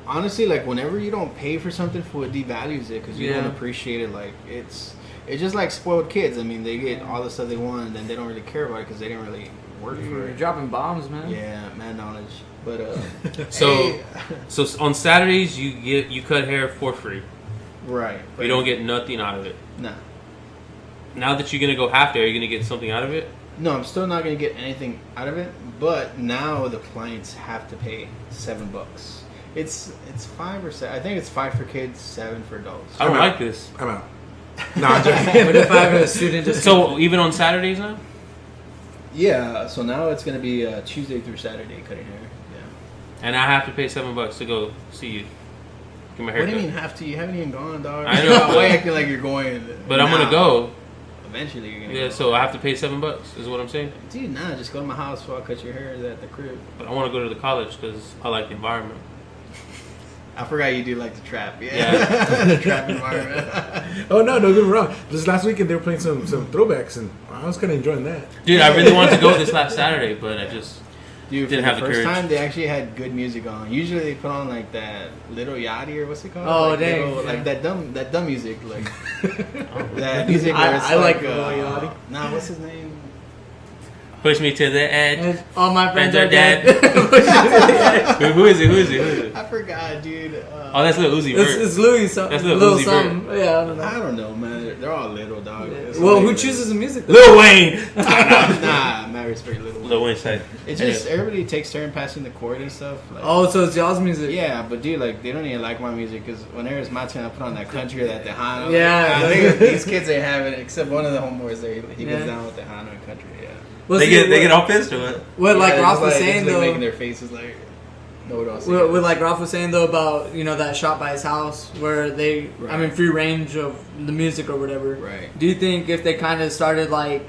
honestly, like, whenever you don't pay for something, for it devalues it because you don't appreciate it. Like, it's just like spoiled kids. I mean, they get all the stuff they want, and then they don't really care about it because they didn't really work for You're it. dropping bombs, man. Yeah, mad knowledge. But so on Saturdays you cut hair for free. Right. You don't get nothing out of it. Nah. Now that you're gonna go half day, are you gonna get something out of it? No, I'm still not gonna get anything out of it. But now the clients have to pay $7. It's 5 or 7. I think it's 5 for kids, 7 for adults. I don't like this. I'm out. No, I'm joking. What if I have a student? So even on Saturdays now? Yeah. So now it's gonna be Tuesday through Saturday cutting hair. Yeah. And I have to pay $7 to go see you. Get my hair What do cut. you mean have to? You haven't even gone, dog. I know. Why acting like you're going? But now? I'm gonna go. Eventually, you're gonna. Yeah. go. So I have to pay $7. Is what I'm saying. Dude, nah. Just go to my house while I cut your hair at the crib. But I want to go to the college because I like the environment. I forgot you do like the trap. Yeah. The trap environment. Oh no, don't get me wrong. This last weekend they were playing some throwbacks, and I was kind of enjoying that. Dude, I really wanted to go this last Saturday, but I just didn't have the first courage. time they actually had good music on. Usually they put on like that Little Yachty or what's it called? Oh, like, dang. like that dumb music, like that music. Where it's I like Lil Yachty. Nah, what's his name? Push me to the edge. And all my friends Friends are are dead. Who is it? I forgot, dude. Oh, that's Lil Uzi Vert. It's Louis something. That's Lil Uzi something. Yeah, I don't know, man. They're all little, dog. Yeah. It's Well, like- who chooses the music? Lil Wayne. Nah, man, respect little. Lil Wayne side. It's just everybody takes turn passing the chord and stuff. Like, Oh, so it's y'all's music. yeah, but dude, like they don't even like my music because whenever it's my turn, I put on that country or that Tejano. Yeah. I think these kids ain't having it except one of the homeboys there. He Yeah. gets down with Tejano and country. Yeah. Well, They see, get all pissed or what? What like Yeah, Ralph just was like- saying just, like, though. making their faces like know what else. What like Ralph was saying though about that shop by his house where they Right. I mean free range of the music or whatever. Right. Do you think if they kind of started like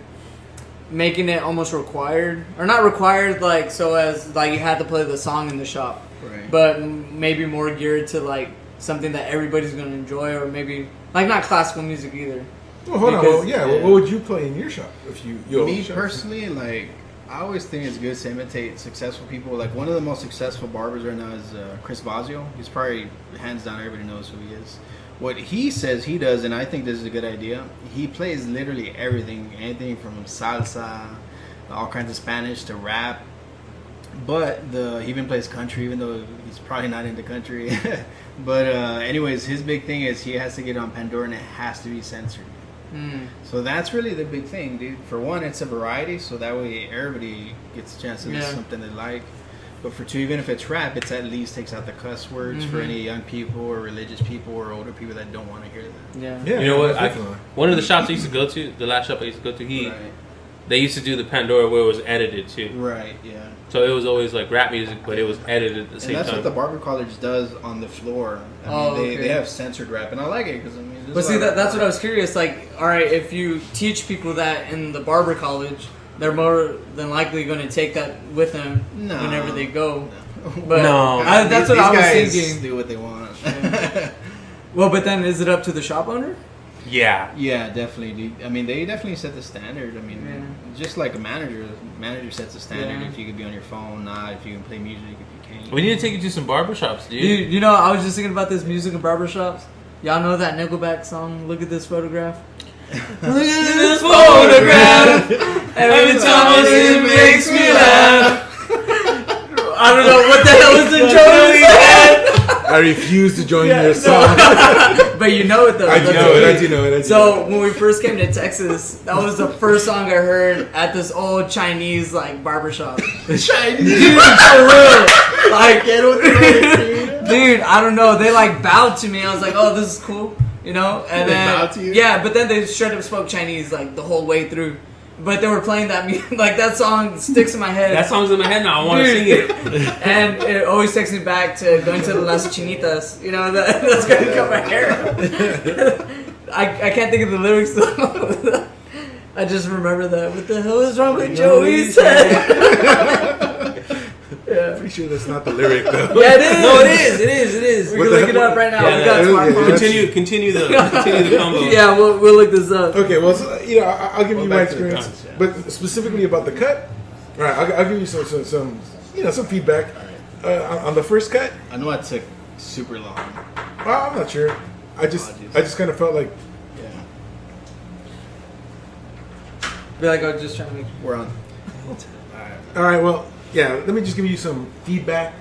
making it almost required or not required like so as like you had to play the song in the shop, Right. but maybe more geared to like something that everybody's gonna enjoy or maybe like not classical music either. Well, hold on. Because- Well, yeah. yeah. What would you play in your shop if you own Me a shop? personally, like I always think it's good to imitate successful people. Like one of the most successful barbers right now is Chris Vazio. He's probably hands down everybody knows who he is. What he says he does, and I think this is a good idea. He plays literally everything, anything from salsa, all kinds of Spanish to rap. But he even plays country, even though he's probably not into country. But anyways, his big thing is he has to get on Pandora and it has to be censored. So that's really the big thing, dude. For one, it's a variety, so that way everybody gets a chance to listen to something they like. But for two, even if it's rap, it's at least takes out the cuss words for any young people or religious people or older people that don't want to hear that. Yeah. Yeah. You know what? definitely. One of the shops I used to go to, the last shop I used to go to, Right. they used to do the Pandora where it was edited too. Right, yeah. So it was always like rap music, but it was edited at the And same that's time. what the Barber College does on the floor. I mean, Okay. they have censored rap, and I like it because I mean. there's But a see, lot of- that's what I was curious. Like, all right, if you teach people that in the barber college, they're more than likely going to take that with them No. whenever they go. No. But No. that's what These I was guys thinking. do what they want. Well, but then is it up to the shop owner? Yeah. Yeah, definitely, dude. I mean, they definitely set the standard. I mean, just like a manager sets the standard. Yeah. If you could be on your phone, not if you can play music, if you can't. We need to take you to some barbershops, dude. Dude, I was just thinking about this music and barber shops. Y'all know that Nickelback song, Look at This Photograph? Look at this photograph. Every time it makes me laugh. I don't know what the hell is in Joey's head. I refuse to join your song. But you know it though. I do know it. I do know it. So when we first came to Texas, that was the first song I heard at this old Chinese like barbershop. Chinese. Dude, for real. Like, dude, I don't know. They like bowed to me. I was like, oh, this is cool, And They then bowed to you? yeah, but then they straight up spoke Chinese like the whole way through. But they were playing that music, like that song sticks in my head. That song's in my head now. I want to sing it. And it always takes me back to going to the Las Chinitas. That's going to cut my hair. I can't think of the lyrics though. I just remember that. What the hell is wrong with Joey's head? Yeah. Pretty sure that's not the lyric though. Yeah, it is. No, it is. We What can the look it hell? up right now. Yeah, we got yeah, smartphones. yeah. Continue the combo. Yeah, we'll look this up. Okay, well, so, I'll give you my back to the experience, guns, yeah. but specifically about the cut. All right, I'll give you some feedback on the first cut. I know it took super long. I'm not sure. I just kind of felt like Yeah, Be like, I was just trying to make. we're on. all right. Well, yeah. Let me just give you some feedback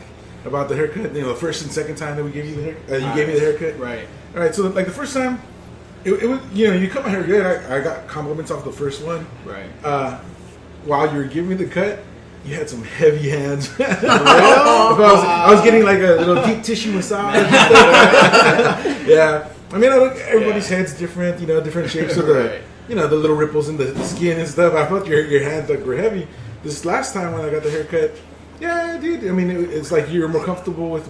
about the haircut. The first and second time that we gave you the haircut, you gave me the haircut. Right. All right. So like the first time, it was you cut my hair good. I got compliments off the first one. Right. While you were giving me the cut, you had some heavy hands. I was getting like a little deep tissue massage. And stuff. Yeah. I mean, everybody's head's different. Different shapes of the Right. the little ripples in the skin and stuff. I felt your hands were heavy. This last time when I got the haircut, yeah, dude. I mean, it's like you're more comfortable with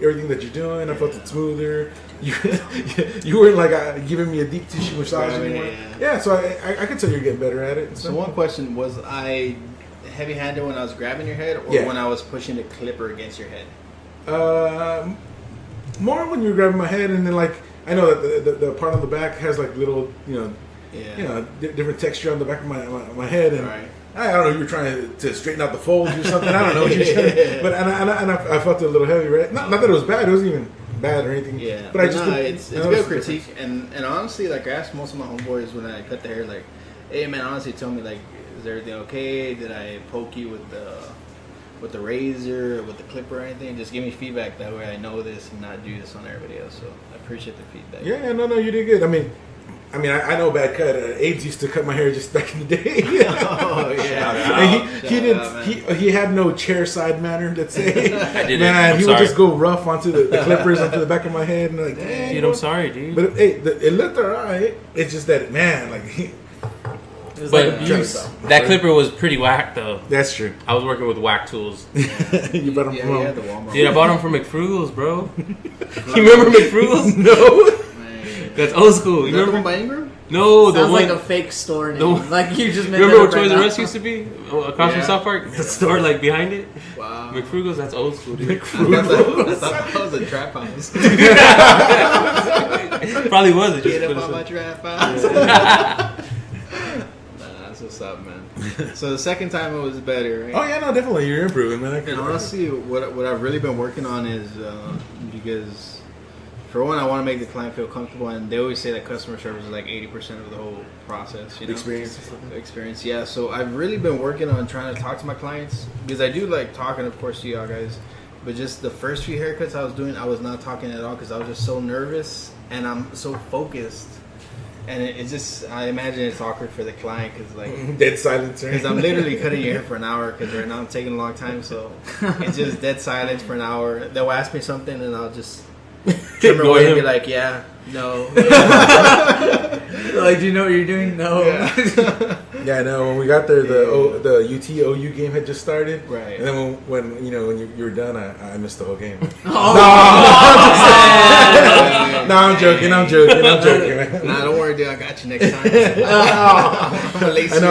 everything that you're doing. I felt it smoother. You weren't like giving me a deep tissue massage Right, anymore. yeah. Yeah, so I could tell you're getting better at it. And So stuff. one question, was I heavy-handed when I was grabbing your head, or Yeah. when I was pushing the clipper against your head? More when you're grabbing my head, and then like I know that the part on the back has like little Yeah. different texture on the back of my head, and Right. I don't know if you're trying to straighten out the folds or something. I don't know what you're trying, but I felt it a little heavy, right? Not that it was bad; it wasn't even bad or anything. Yeah, but I just didn't- it's I good noticed the critique, and honestly, like I asked most of my homeboys when I cut the hair, like, hey man, honestly, tell me like is everything okay? Did I poke you with the razor, with the clipper, or anything? Just give me feedback. That way I know this and not do this on everybody else. So I appreciate the feedback. Yeah, no, you did good. I mean, I know a bad cut. Abe's used to cut my hair just back in the day. Oh yeah, and he had no chair side manner. Let's say, I didn't. Man, he would sorry. just go rough onto the clippers onto the back of my head, and like, dang, Dude, I'm sorry, dude. But hey, it looked alright. It's just that, man, like. It was But like abuse. that clipper was pretty whack, though. That's true. I was working with whack tools. You bought them from home. the Walmart. Dude, I bought them from McFrugal's, bro. You remember McFrugal's? No. Man. That's old school. You Is that the remember? one by Ingram? No, the Sounds one. like a fake store name. the one- Like you just made Remember that where up right Toys R now. Us used to be? Across from Yeah. South Park? The store, like, behind it? Wow. McFrugal's, that's old school, dude. I thought that was a trap house. Probably was. It Get just up put on my us- trap house. That's what's up, man. So the second time it was better, right? Oh yeah, no, definitely you're improving, man. And honestly, what I've really been working on is because, for one, I want to make the client feel comfortable, and they always say that customer service is like 80% of the whole process. You know? Experience. The experience, yeah. So I've really been working on trying to talk to my clients because I do like talking, of course, to y'all guys. But just the first few haircuts I was doing, I was not talking at all because I was just so nervous and I'm so focused. And it's just, I imagine it's awkward for the client because like Dead silence. Right? because I'm literally cutting your hair for an hour because right now I'm taking a long time, so it's just dead silence for an hour. They'll ask me something and I'll just turn away and be like, yeah, no. Like, do you know what you're doing? No. Yeah. Yeah, I know. When we got there, the UT-OU game had just started. Right. And then when you were done, I missed the whole game. Oh, No, I'm joking. Man. Nah, don't worry, dude. I got you next time. I'm gonna lace I know.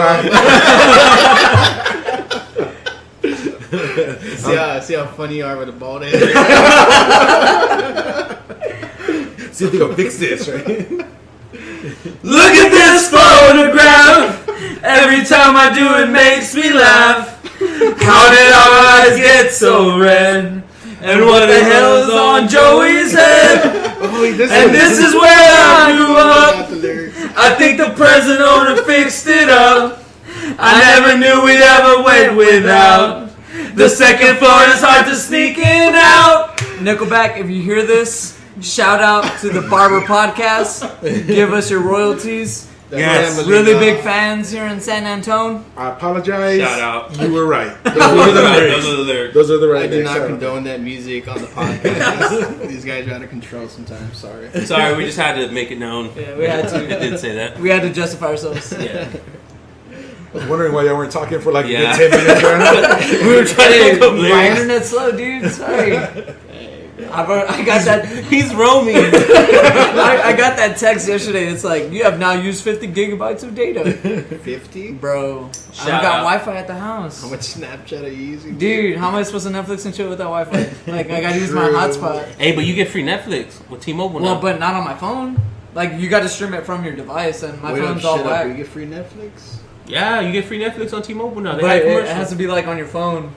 you up. See how funny you are with a bald head. See if they gonna fix this, right? look at this photograph. Every time I do it makes me laugh. How did our eyes get so red? And what the hell is on Joey's head? And this is where I grew up. I think the present owner fixed it up. I never knew we'd ever wait without. The second floor is hard to sneak in out. Nickelback, if you hear this, shout out to the Barber podcast. Give us your royalties. Yes. Really big fans here in San Antonio. I apologize. Shout out. You were right. Those are the lyrics. Those are the right I do lyrics. not Shout out. condone that music on the podcast. These guys are out of control sometimes. Sorry. Sorry, we just had to make it known. Yeah, we had It to. did say that. We had to justify ourselves. Yeah. I was wondering why y'all weren't talking for like Yeah. a good 10 minutes. Right? We were trying to Hey, make up my lyrics. internet's slow, dude. Sorry. I got that. He's roaming. I got that text yesterday. It's like you have now used 50 gigabytes of data, 50? bro. Shout I got out. Wi-Fi at the house. How much Snapchat are you using? Dude, how am I supposed to Netflix and shit without Wi-Fi? Like I gotta use my True. hotspot. Hey, but you get free Netflix with T-Mobile now. Well, but not on my phone. Like you got to stream it from your device, and my Wait, phone's shut all up. whack. You get free Netflix? Yeah, you get free Netflix on T-Mobile now. They But have it commercials. has to be like on your phone.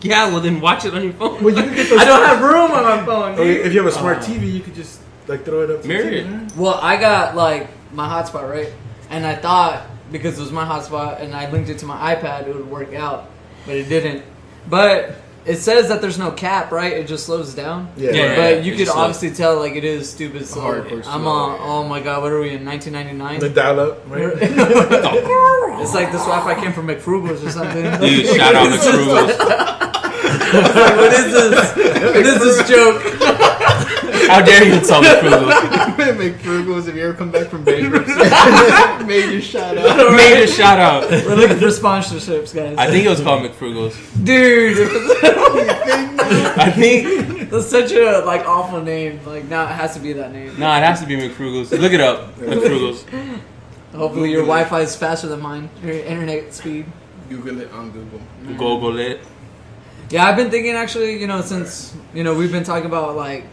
Yeah, well then watch it on your phone. Well, you can get those. I don't have room on my phone. Oh, Dude. if you have a smart TV, you could just like throw it up. to Mirror the it. TV, man. Well, I got like my hotspot, right? And I thought because it was my hotspot and I linked it to my iPad, it would work out, but it didn't. But it says that there's no cap, right? It just slows down. Yeah. Yeah. But you It could just obviously tell like it is stupid slow. Hardcore I'm slow, on. yeah. Oh my god, what are we in The 1999? dial up, right? It's like this Wi-Fi came from McFrugal's or something. Dude, shout out McFrugal's. What is this? What is this joke? How dare you insult McFrugal's? McFrugal's, if you ever come back from bankruptcy, major shout out. Major shout out. We're looking for sponsorships, guys. I think it was called McFrugal's. Dude, I think. that's such a like awful name. Like now it has to be that name. Nah, it has to be McFrugal's. Look it up. McFrugal's. Hopefully your Wi-Fi is faster than mine. Your internet speed. Google it on Google. Google it. Yeah, I've been thinking actually, since we've been talking about like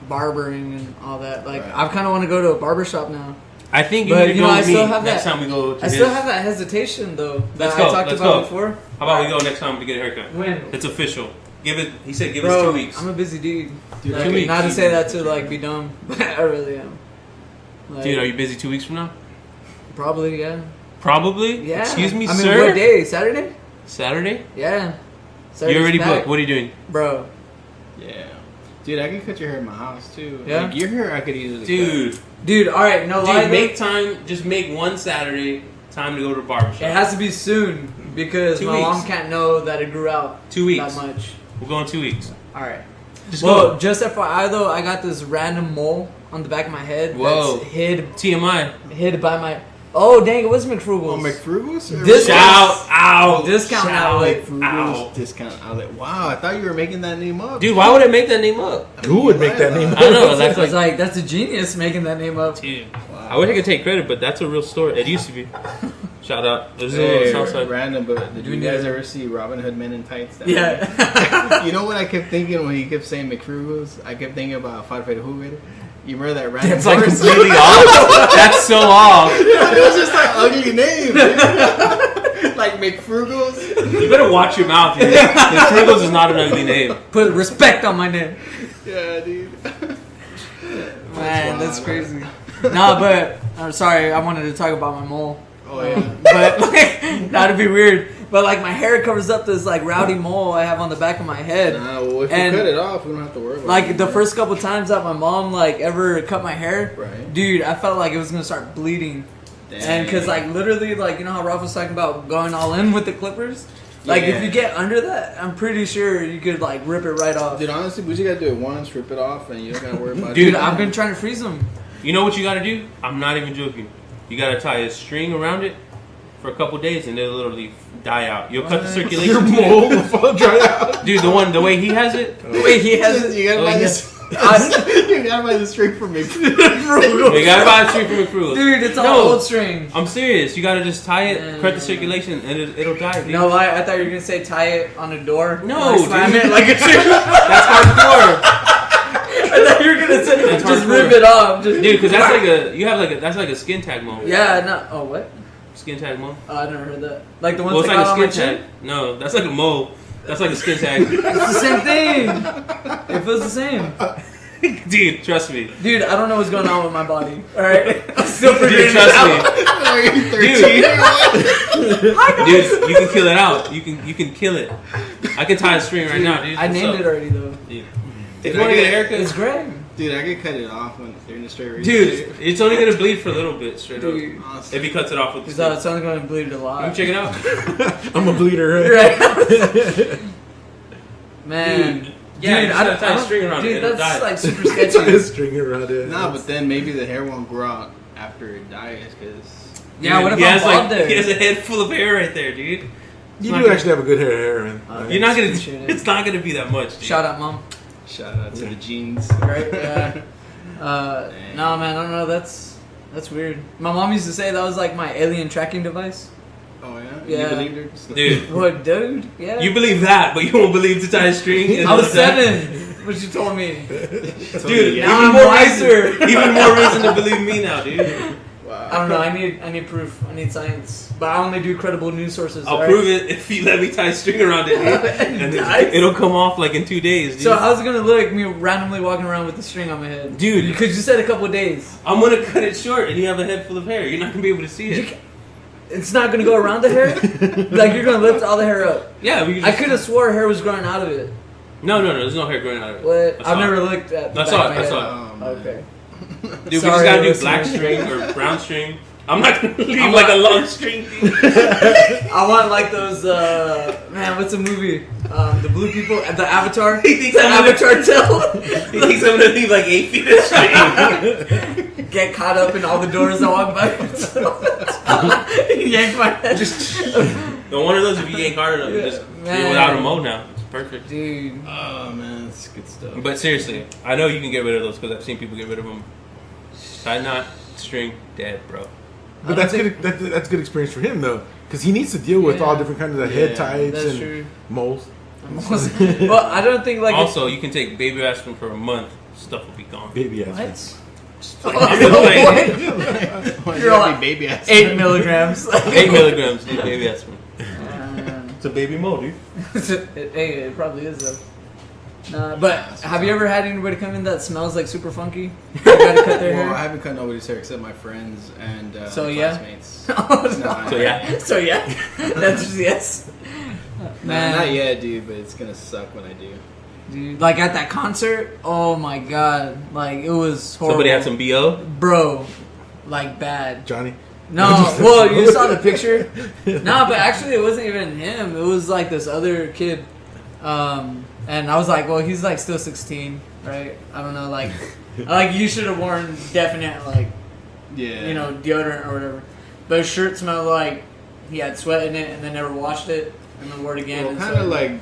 barbering and all that. Like Right. I kind of want to go to a barber shop now. I think you But, need to you go know, I with me still have next that- time we go to I still have that hesitation though that Let's I go, talked let's about go. before. How about we go next time to get a haircut? When? It's official. He said give Bro, us 2 weeks. I'm a busy dude. Dude, Like, 2 weeks. Not to say that to like be dumb, but I really am. Like, Dude, are you busy 2 weeks from now? Probably, yeah. Probably. Yeah. Excuse me, I mean, sir. what day? Saturday? Saturday? Yeah. You already packed. booked. What are you doing? Bro. Yeah. Dude, I can cut your hair in my house too. Yeah? Like, your hair I could easily cut. Dude, alright, no lie. Dude, make time. Just make one Saturday time to go to the barbershop. It has to be soon because 2 my weeks. mom can't know that it grew out 2 weeks. that much. We'll go in 2 weeks. Alright. Just Well, go. just FYI though, I got this random mole on the back of my head Whoa. that's hid TMI. by my... Oh, dang, it was McFrugal's. Oh, McFrugal's? This Shout out. Discount outlet. McFrugal's discount outlet. Wow, I thought you were making that name up. Dude, why would I make that name up? Who would make that name? I don't know. I That's was like, like, that's a genius making that name up. dude. Wow. I wish I could take credit, but that's a real story. It used to be. Shout out. There's a Hey, little Southside. random, but did you We guys need- ever see Robin Hood Men in Tights? That Yeah. You know what I kept thinking when he kept saying McFrugal's? I kept thinking about Farfet Hoover. You remember that random It's like horse? completely off. That's so off. It was just an ugly name. Like McFrugal's. You better watch your mouth, dude. McFrugal's is not an ugly name. Put respect on my name. Yeah, dude. Man, that's wild. crazy. Nah, but I'm sorry. I wanted to talk about my mole. Oh, yeah. But like, that'd be weird. But like my hair covers up this like rowdy mole I have on the back of my head. Nah, well, if And- you cut it off, we don't have to worry about it. Like the first couple times that my mom like ever cut my hair, Right. dude, I felt like it was gonna start bleeding. Damn. And because like literally like you know how Ralph was talking about going all in with the clippers. Like Yeah. if you get under that, I'm pretty sure you could like rip it right off. Dude, honestly, we just gotta do it once, rip it off, and you don't gotta worry about Dude, it. I've been trying to freeze them. You know what you gotta do? I'm not even joking. You gotta tie a string around it for a couple days and it'll literally die out. You'll cut the Your circulation. mole will fall dry out. Dude, the way he has it. Wait, he has it. You gotta Oh, buy yeah. this. You gotta buy this straight from me. You gotta buy a string from McFrugal's. Dude, it's all No. old string. I'm serious. You gotta just tie it, Yeah. cut the circulation, and it'll die. Dude. No lie, I thought you were gonna say tie it on a door. No, like, slam dude. it like a tree. That's hardcore, I thought you were gonna say That's just hardcore. rip it off. Just, dude. Because that's that's like a skin tag mode. Yeah, no. Oh, what? Skin tag mode. Oh, I never heard that. Like the ones Well, it's that like got a on my skin chin. tag. No, that's like a mole. That's like a skin tag. It's the same thing. It feels the same. Dude, trust me. Dude, I don't know what's going on with my body. All right, I'm still Dude, figuring it trust out. me. Dude, you can kill it out. You can kill it. I can tie a string right now, dude. I What's named up? it already though. Dude. If If you want to get a haircut, It's Greg. Dude, I could cut it off when they're in the straight razor. dude, it's only gonna bleed for a little bit, straight Dude. up. If he cuts it off with the So stick. it's only going to bleed a You lot. can check it out. I'm a bleeder. Right. Man. Dude, yeah, you just gotta tie a string around it, Dude, it'll that's die. like super sketchy. String around it. Nah, but then maybe the hair won't grow out after it dies, because... Yeah, what if he I'm has bald there? He has a head full of hair right there, dude. You not do gonna- actually have a good hair, man. You're not gonna. Appreciate it. It's not gonna be that much. Dude. Shout out, mom. Shout out to the jeans. Right? Yeah. No, man, I don't know. That's weird. My mom used to say that was like my alien tracking device. Oh, yeah? Yeah. You believed her? Dude. What, dude? Yeah. You believe that, but you won't believe to tie a string. I was 7 when she told me. Dude. Now even I'm more wiser. reason. Even more reason to believe me now, dude. Wow. I don't know. I need proof. I need science. But I only do credible news sources. I'll alright? prove it if you let me tie a string around it, dude. And Nice. it'll come off like in 2 days, dude. So how's it gonna look? Me randomly walking around with the string on my head, Dude. Because you said a couple of days. I'm gonna cut it short, and you have a head full of hair. You're not gonna be able to see You it. ca- It's not gonna go around the hair. Like you're gonna lift all the hair up. Yeah, we can I just, could have swore hair was growing out of it. No, there's no hair growing out of it. What? I I've saw never it. looked at. The I back saw of it. my I head. saw it. Okay. Dude, we Sorry, just gotta do listeners. black string or brown string. I'm not gonna leave I'm like not- a long string. Dude. I want like those. Man, what's the movie? The blue people, the Avatar. He thinks The I'm gonna- Avatar tail. He thinks I'm gonna leave like 8 feet of string. Get caught up in all the doors I walk by. Yank my head. No one of those if you ain't hard enough. Just Man. you're without a mode now. It's perfect. Dude. Oh, man, that's good stuff. But seriously, I know you can get rid of those because I've seen people get rid of them. Tie knot, string, dead, bro. But that's good. That's good experience for him though, because he needs to deal with Yeah. all different kinds of head Yeah, tights That's and true. moles. Well, I don't think like. Also, you can take baby aspirin for a month. Stuff will be gone. Baby ass. What? I'm just playing. Why You're you gotta like be baby ass? 8 milligrams. 8 milligrams, dude, baby aspirin. It's a baby mole, dude. Hey, it probably is though. But have you ever had anybody come in that smells like super funky? You gotta cut their hair? I haven't cut nobody's hair except my friends and classmates. So yeah, that's just yes. Nah, not yet, dude. But it's gonna suck when I do. Dude, like at that concert, oh my god, like it was horrible. Somebody had some BO, bro, like bad. Johnny. No, well, you saw the picture. No, but actually, it wasn't even him. It was like this other kid. And I was like, well, he's like still 16, right? I don't know, like you should have worn definite deodorant or whatever. But his shirt smelled like he had sweat in it and then never washed it and then wore it again. What kind of like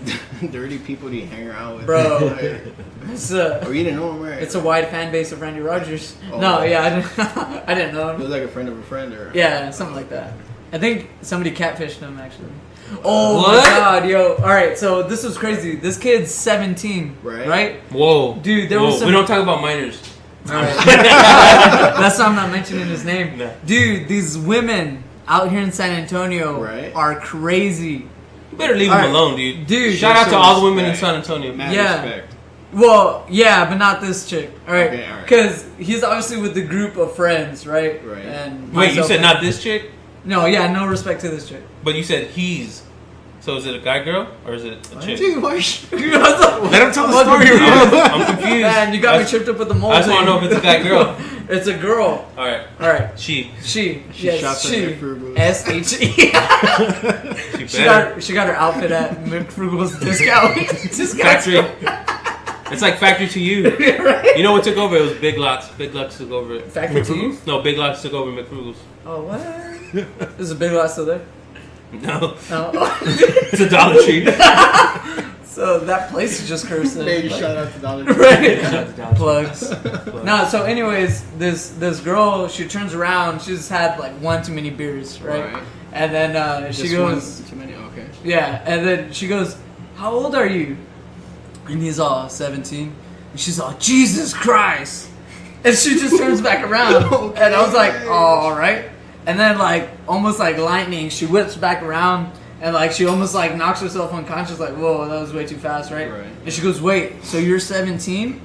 dirty people do you hang around with, bro? Or you didn't know him, right? It's a wide fan base of Randy Rogers. Oh, no, yeah, I didn't know him. It was like a friend of a friend, or yeah, something like that. I think somebody catfished him actually. Oh what? My god, yo! All right, so this was crazy. This kid's 17, right? Whoa, dude, there was some... We don't talk about minors. All right. That's why I'm not mentioning his name. No. Dude, these women out here in San Antonio are crazy. You better leave them alone, dude. Dude, shout out to all the women in San Antonio. Mad respect. Well, yeah, but not this chick. All right, okay, all right. Because he's obviously with the group of friends, right? Right. And wait, you said not this chick? No, yeah, no respect to this chick. But you said he's. So is it a guy girl or is it a chick? Dude, let him tell the story. I'm confused. Man, you got me tripped up with the mold. I just want to know if it's a guy girl. It's a girl. All right. She shops at McFrugal's. S-H-E. She got her outfit at McFrugal's discount factory. It's like factory to you. Right? You know what took over? It was Big Lots. Big Lots took over it. Factory to you? No, Big Lots took over McFrugal's. Oh, what? Is a Big Lot still there? No. It's a Dollar Tree. So that place is just cursing. Maybe shout out to Dollar Tree. Right. Plugs. No, so anyways, this girl, she turns around, she's had like one too many beers, right? And then she goes... Too many? Okay. Yeah, and then she goes, how old are you? And he's all 17. And she's all, Jesus Christ. And she just turns back around. Okay. And I was like, oh, all right. And then, like, almost like lightning, she whips back around and, like, she almost, like, knocks herself unconscious, like, whoa, that was way too fast, right? And she goes, wait, so you're 17?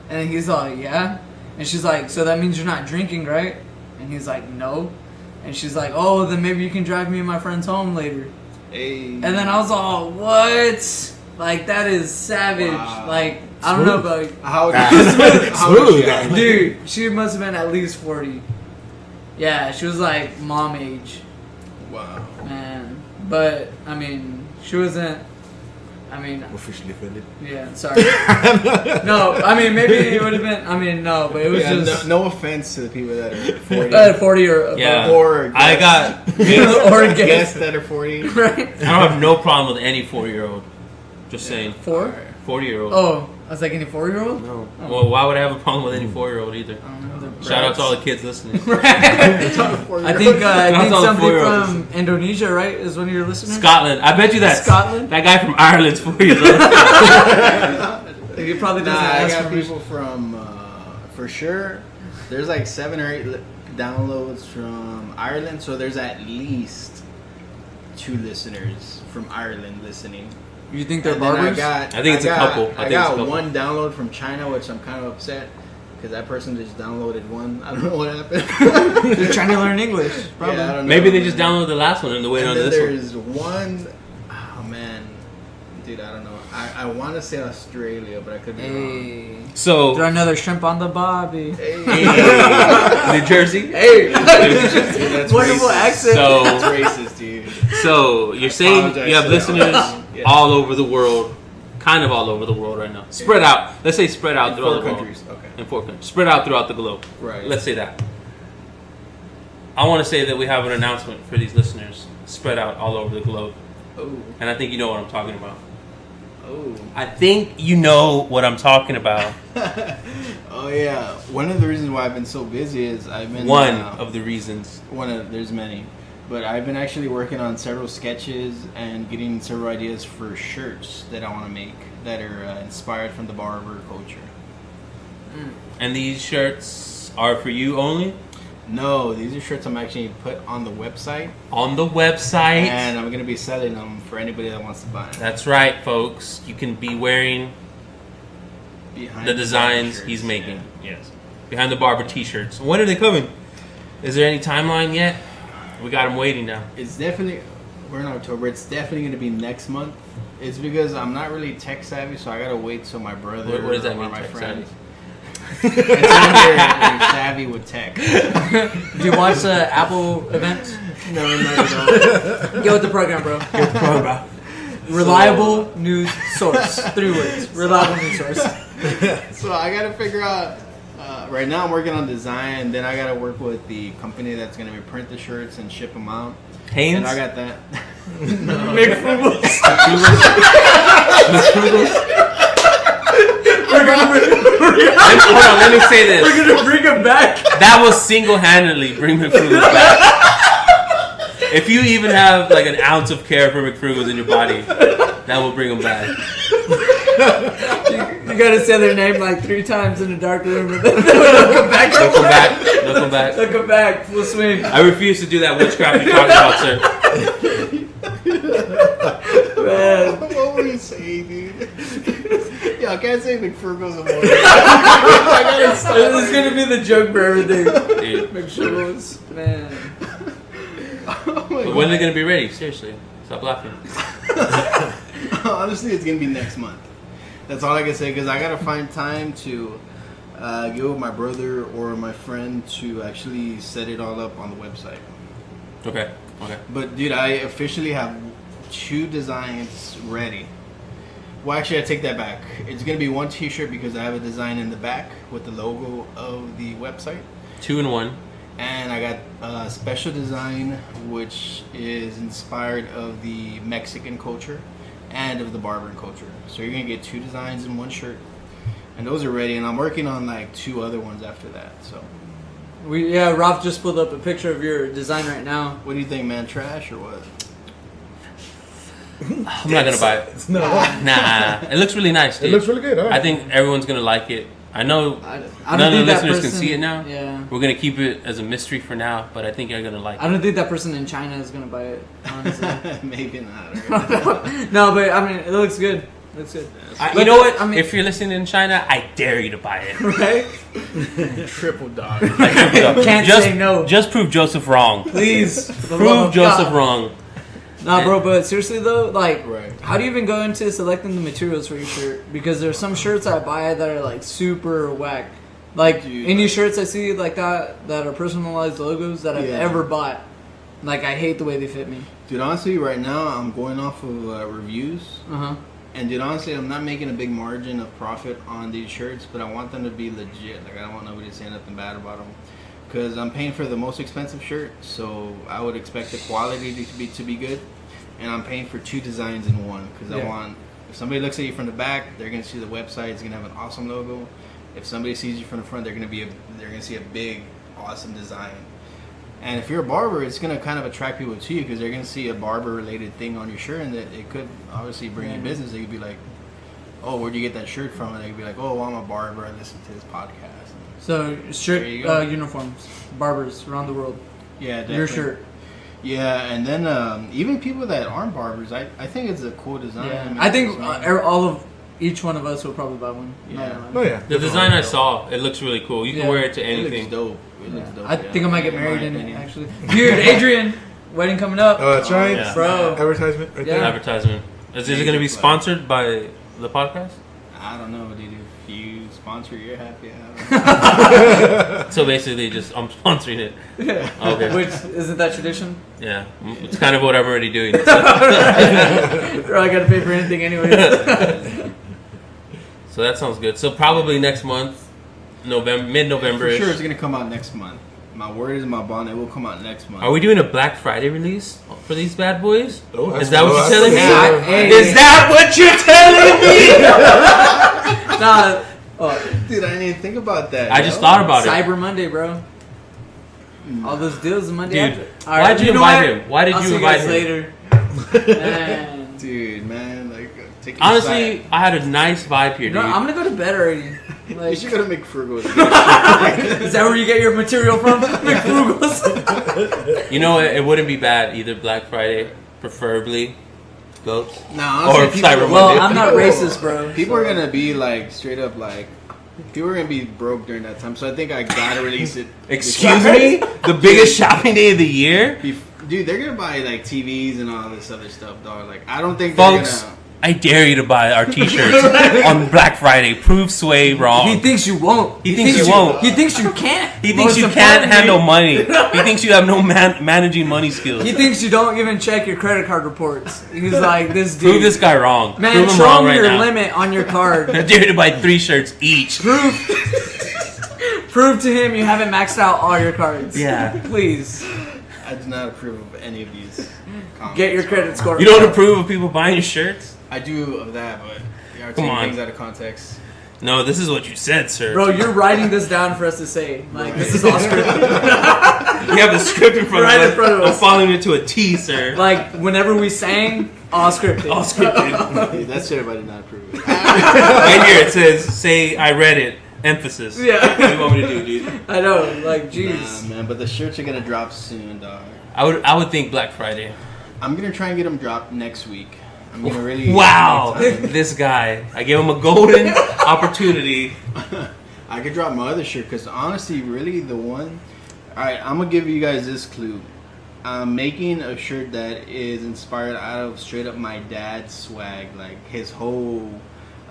And he's like, yeah. And she's like, so that means you're not drinking, right? And he's like, no. And she's like, oh, then maybe you can drive me and my friends home later. Hey. And then I was all, what? Like, that is savage. Wow. Like, I don't know about... How old is Smooth. Dude, she must have been at least 40. Yeah, she was like mom age. Wow. Man. But, I mean, she wasn't... I'm officially offended. Yeah, sorry. No, I mean, maybe it would have been... I mean, no, but it was just... No offense to the people that are 40. 40 or above. Yeah. Or I got... or guests that are 40. Right. I don't have no problem with any 4-year-old. Just saying. 40-year-old. Oh, I was like, any 4-year-old? No. Oh. Well, why would I have a problem with any 4-year-old either? Shout out to all the kids listening. I think somebody from Indonesia, right, is one of your listeners? Scotland. I bet you that Scotland? That guy from Ireland's 4 years old. He probably doesn't I ask got people from, for sure, there's like 7 or 8 downloads from Ireland, so there's at least 2 listeners from Ireland listening. You think they're barbers? I think it's a couple. I got one download from China, which I'm kind of upset because that person just downloaded one. I don't know what happened. They're trying to learn English. Probably. Yeah, I don't know. Maybe they just downloaded the last one and they're waiting on this one. There's one. Oh man, dude, I don't know. I want to say Australia, but I could be wrong. So throw another shrimp on the bobby. New Jersey. Hey, that's wonderful racist. accent. So that's racist, dude. So you're saying you have listeners all over the world, kind of all over the world right now. Spread out. Let's say spread out throughout the world. Okay. In 4 countries. Spread out throughout the globe. Right. Let's say that. I want to say that we have an announcement for these listeners spread out all over the globe. Oh. And I think you know what I'm talking about. Oh. I think you know what I'm talking about. Oh yeah. One of the reasons why I've been so busy is I've been of the reasons. There's many. But I've been actually working on several sketches and getting several ideas for shirts that I want to make that are inspired from the Barber culture. And these shirts are for you only? No, these are shirts I'm actually put on the website. On the website? And I'm going to be selling them for anybody that wants to buy them. That's right, folks. You can be wearing Behind the designs shirts, he's making. yeah. Yes, behind the Barber T-shirts. When are they coming? Is there any timeline yet? We got them waiting now. It's definitely, we're in October. It's definitely going to be next month. It's because I'm not really tech savvy, so I gotta wait till my brother What does that or mean, my tech friends. savvy? It's when you're savvy with tech. Do you watch the Apple events? No, not at all. Get with the program, bro. Get with the program. Reliable news source. 3 words. Reliable news source. So I gotta figure out. Right now, I'm working on design. Then I gotta work with the company that's gonna print the shirts and ship them out. Hanes? And I got that. Hold on, let me say this. We're gonna bring him back. That was single-handedly bring McFrugal's back. If you even have like an ounce of care for McFrugal's in your body, that will bring them back. You gotta say their name like 3 times in a dark room and then they'll come back. They'll come back. They'll come back. They'll come back. Full swing. I refuse to do that witchcraft you're talking about, sir. Man. What were you saying, dude? Yeah, I can't say McFrugal's a more. This is gonna be the joke for everything. Dude. McShuggles, man. But when are they going to be ready? Seriously. Stop laughing. Honestly, it's gonna be next month. That's all I can say because I gotta find time to get with my brother or my friend to actually set it all up on the website. Okay. Okay. But dude, I officially have 2 designs ready. Well, actually, I take that back. It's gonna be 1 T-shirt because I have a design in the back with the logo of the website. 2 in 1. And I got a special design which is inspired of the Mexican culture and of the Barber culture. So you're gonna get 2 designs in 1 shirt, and those are ready. And I'm working on like 2 other ones after that. So, Ralph just pulled up a picture of your design right now. what do you think, man? Trash or what? I'm not going to buy it. No. Nah. It looks really nice, dude. It looks really good. I think everyone's going to like it. I know I none don't of the think that listeners can person- see it now. Yeah. We're going to keep it as a mystery for now, but I think you're going to like I don't think that person in China is gonna buy it, honestly. Maybe not. Right? No, but I mean, it looks good. It looks good. You know what? I mean- if you're listening in China, I dare you to buy it. Right? Triple dog. Can't just, say no. Just prove Joseph wrong. Please. for the love Prove of Joseph God. wrong. Nah, bro, but seriously though, like, Right. how do you even go into selecting the materials for your shirt? Because there's some shirts I buy that are like super whack. Like Dude, any like- shirts I see like that are personalized logos that I've Yeah. ever bought. Like I hate the way they fit me. Dude, honestly, right now I'm going off of reviews. Uh-huh. And dude, honestly, I'm not making a big margin of profit on these shirts, but I want them to be legit. Like, I don't want nobody to say nothing bad about them, because I'm paying for the most expensive shirt, so I would expect the quality to be good. And I'm paying for 2 designs in 1, because I Yeah. want, if somebody looks at you from the back, they're gonna see the website. It's gonna have an awesome logo. If somebody sees you from the front, they're gonna see a big, awesome design. And if you're a barber, it's going to kind of attract people to you because they're going to see a barber-related thing on your shirt, and that it could obviously bring you business. They could be like, oh, where'd you get that shirt from? And they could be like, oh, well, I'm a barber. I listen to this podcast. So There shirt you go. uniforms, barbers around the world. Yeah, definitely. Your shirt. Yeah, and then even people that aren't barbers, I think it's a cool design. Yeah. mean, I think it's- all of each one of us will probably buy one. Yeah. Not gonna lie. Oh yeah. The design I saw, it looks really cool. You can Yeah. wear it to It anything. looks dope. It looks dope. I yeah. think I might get my married in it opinion. actually. Dude, Adrian, wedding coming up. Oh, that's right. yeah. Bro. Advertisement right Yeah. there. Advertisement. Is it going to be sponsored by the podcast? I don't know, dude. If you sponsor, you're happy. So basically, just I'm sponsoring it. Okay. Which isn't that tradition? Yeah, it's kind of what I'm already doing. Or I gotta pay for anything anyway. So that sounds good. So probably next month, mid-November. For sure, it's gonna come out next month. My word is my bond. It will come out next month. Are we doing a Black Friday release for these bad boys? Oh, Is that what you're telling me? Yeah, hey. Is that what you're telling me? Nah, Dude, I didn't even think about that. I just thought about it. Cyber Monday, bro. All those deals the Monday Dude, after. All right, why'd you know invite what? him? Why did I'll you see invite guys him? later. Man. Dude, man, like, take your Honestly, side. I had a nice vibe here, dude. No, I'm gonna go to bed already. You Like, should go to McFrugal. is that where you get your material from? McFrugal's. You know, it wouldn't be bad either. Black Friday, preferably. Goats? No, honestly, well, I'm not racist, bro. People are gonna be like straight up like. People are gonna be broke during that time, so I think I gotta release it. Excuse me? The biggest shopping day of the year? Dude, they're gonna buy like TVs and all this other stuff, dog. Like, I don't think Folks, they're gonna. I dare you to buy our T-shirts on Black Friday. Prove Sway wrong. He thinks you won't. He thinks you won't. He thinks you can't. He thinks you can't handle money. He thinks you have no managing money skills. He thinks you don't even check your credit card reports. He's like, this dude. Prove this guy wrong. Man, Prove him show wrong him right your now. limit on your card. I dare you to buy 3 shirts each. Prove to him you haven't maxed out all your cards. Yeah. Please. I do not approve of any of these. Get your credit score. You don't approve of people buying your shirts? I do of that, but you are Come taking on. things out of context. No, this is what you said, sir. Bro, you're writing this down for us to say. Like, this is all scripted. You have the script in front, Right of, in front of us. us. I'm following it to a T, sir. Like, whenever we sang, all scripted. All scripted. Dude, that shit I did not approve. Right here it says, say I read it. Emphasis. Yeah. What do you want me to do, dude? I know, like, jeez. Nah, man, but the shirts are gonna drop soon, dog. I would think Black Friday. I'm gonna try and get them dropped next week. I'm gonna really. Wow, take time. this guy. I gave him a golden opportunity. I could drop my other shirt because honestly, really, the one. All right, I'm gonna give you guys this clue. I'm making a shirt that is inspired out of straight up my dad's swag, like his whole.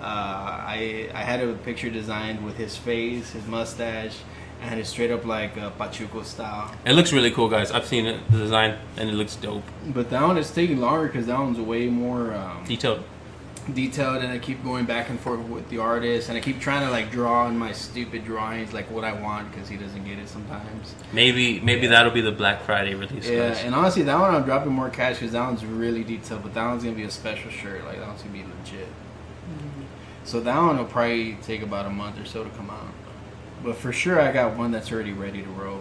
I had a picture designed with his face, his mustache, and it's straight up like Pachuco style. It looks really cool, guys. I've seen it, the design, and it looks dope. But that one is taking longer because that one's way more Detailed. detailed, and I keep going back and forth with the artist, and I keep trying to like draw in my stupid drawings like what I want because he doesn't get it sometimes. Maybe that'll be the Black Friday release, Yeah, guys. and honestly, that one I'm dropping more cash because that one's really detailed, but that one's gonna be a special shirt. Like that one's gonna be legit. So that one will probably take about a month or so to come out. But for sure, I got one that's already ready to roll.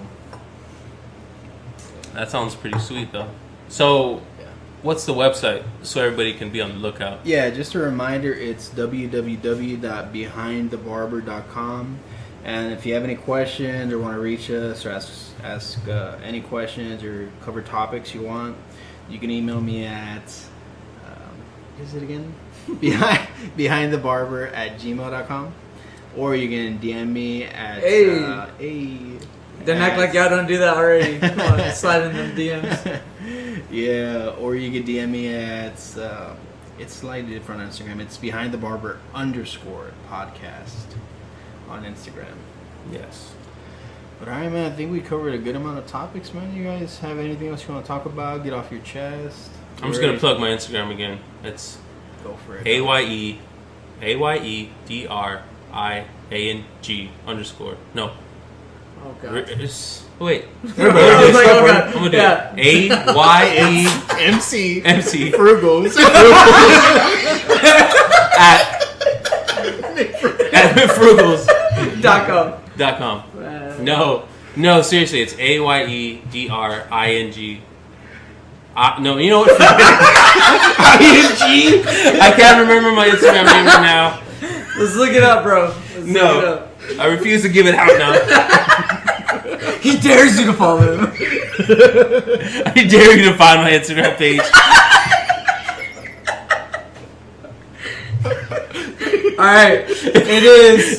That sounds pretty sweet, though. So, Yeah. what's the website so everybody can be on the lookout? Yeah, just a reminder, it's www.behindthebarber.com. And if you have any questions or want to reach us or ask any questions or cover topics you want, you can email me at, what is it again? behindthebarber@gmail.com. Or you can DM me at... Don't act like y'all don't do that already. Come on, slide in them DMs. Yeah, or you can DM me at... it's slightly different on Instagram. It's behindthebarber_podcast on Instagram. Yes. But alright, man, I think we covered a good amount of topics, man. You guys have anything else you want to talk about? Get off your chest? I'm just going to plug my Instagram again. It's Go for it. AYEDRIANG_. No. Oh, God. Wait. I was like, oh, God. I'm going to do Yeah. it. MC MC. Frugals. at frugals.com. No, seriously, it's AYEDRING. No, you know what? ING? I can't remember my Instagram name right now. Let's look it up, bro. Look it up. I refuse to give it out now. He dares you to follow him. I dare you to find my Instagram page. Alright. It is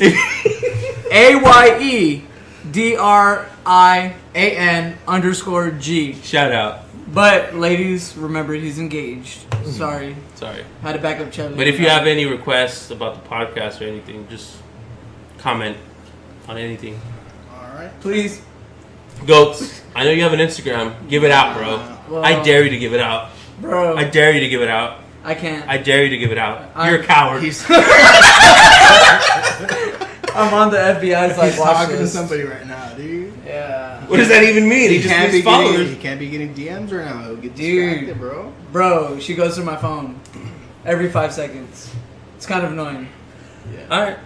AYEDRIAN_G. Shout out. But, ladies, remember he's engaged. Sorry. Had to back up Chevy. But if you have any requests about the podcast or anything, just comment on anything. Alright. Please. Goats, I know you have an Instagram. Give it out, bro. Well, I dare you to give it out. Bro. I dare you to give it out. I can't. I dare you to give it out. You're a coward. I'm on the FBI's like, He's watch talking to this. somebody right now, dude. Yeah. What does that even mean? He just needs followers. He can't be getting DMs right now. He'll get Dude. distracted, bro. Bro, she goes through my phone every 5 seconds. It's kind of annoying. Yeah. All right.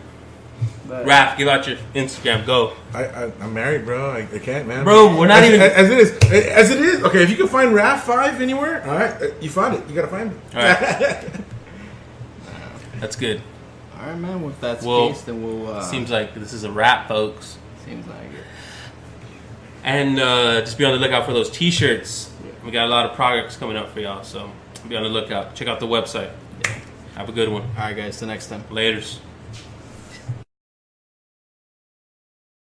But Raph, give out your Instagram. Go. I'm married, bro. I can't, man. Bro, we're not as, even... as it is. As it is. Okay, if you can find Raph5 anywhere, all right, you found it. You gotta find it. All right. That's good. All right, man. Well, if that's Well, the case, then we'll... Seems like this is a wrap, folks. Seems like it. And just be on the lookout for those T-shirts. We got a lot of projects coming up for y'all, so be on the lookout. Check out the website. Have a good one. All right, guys. Till next time. Laters.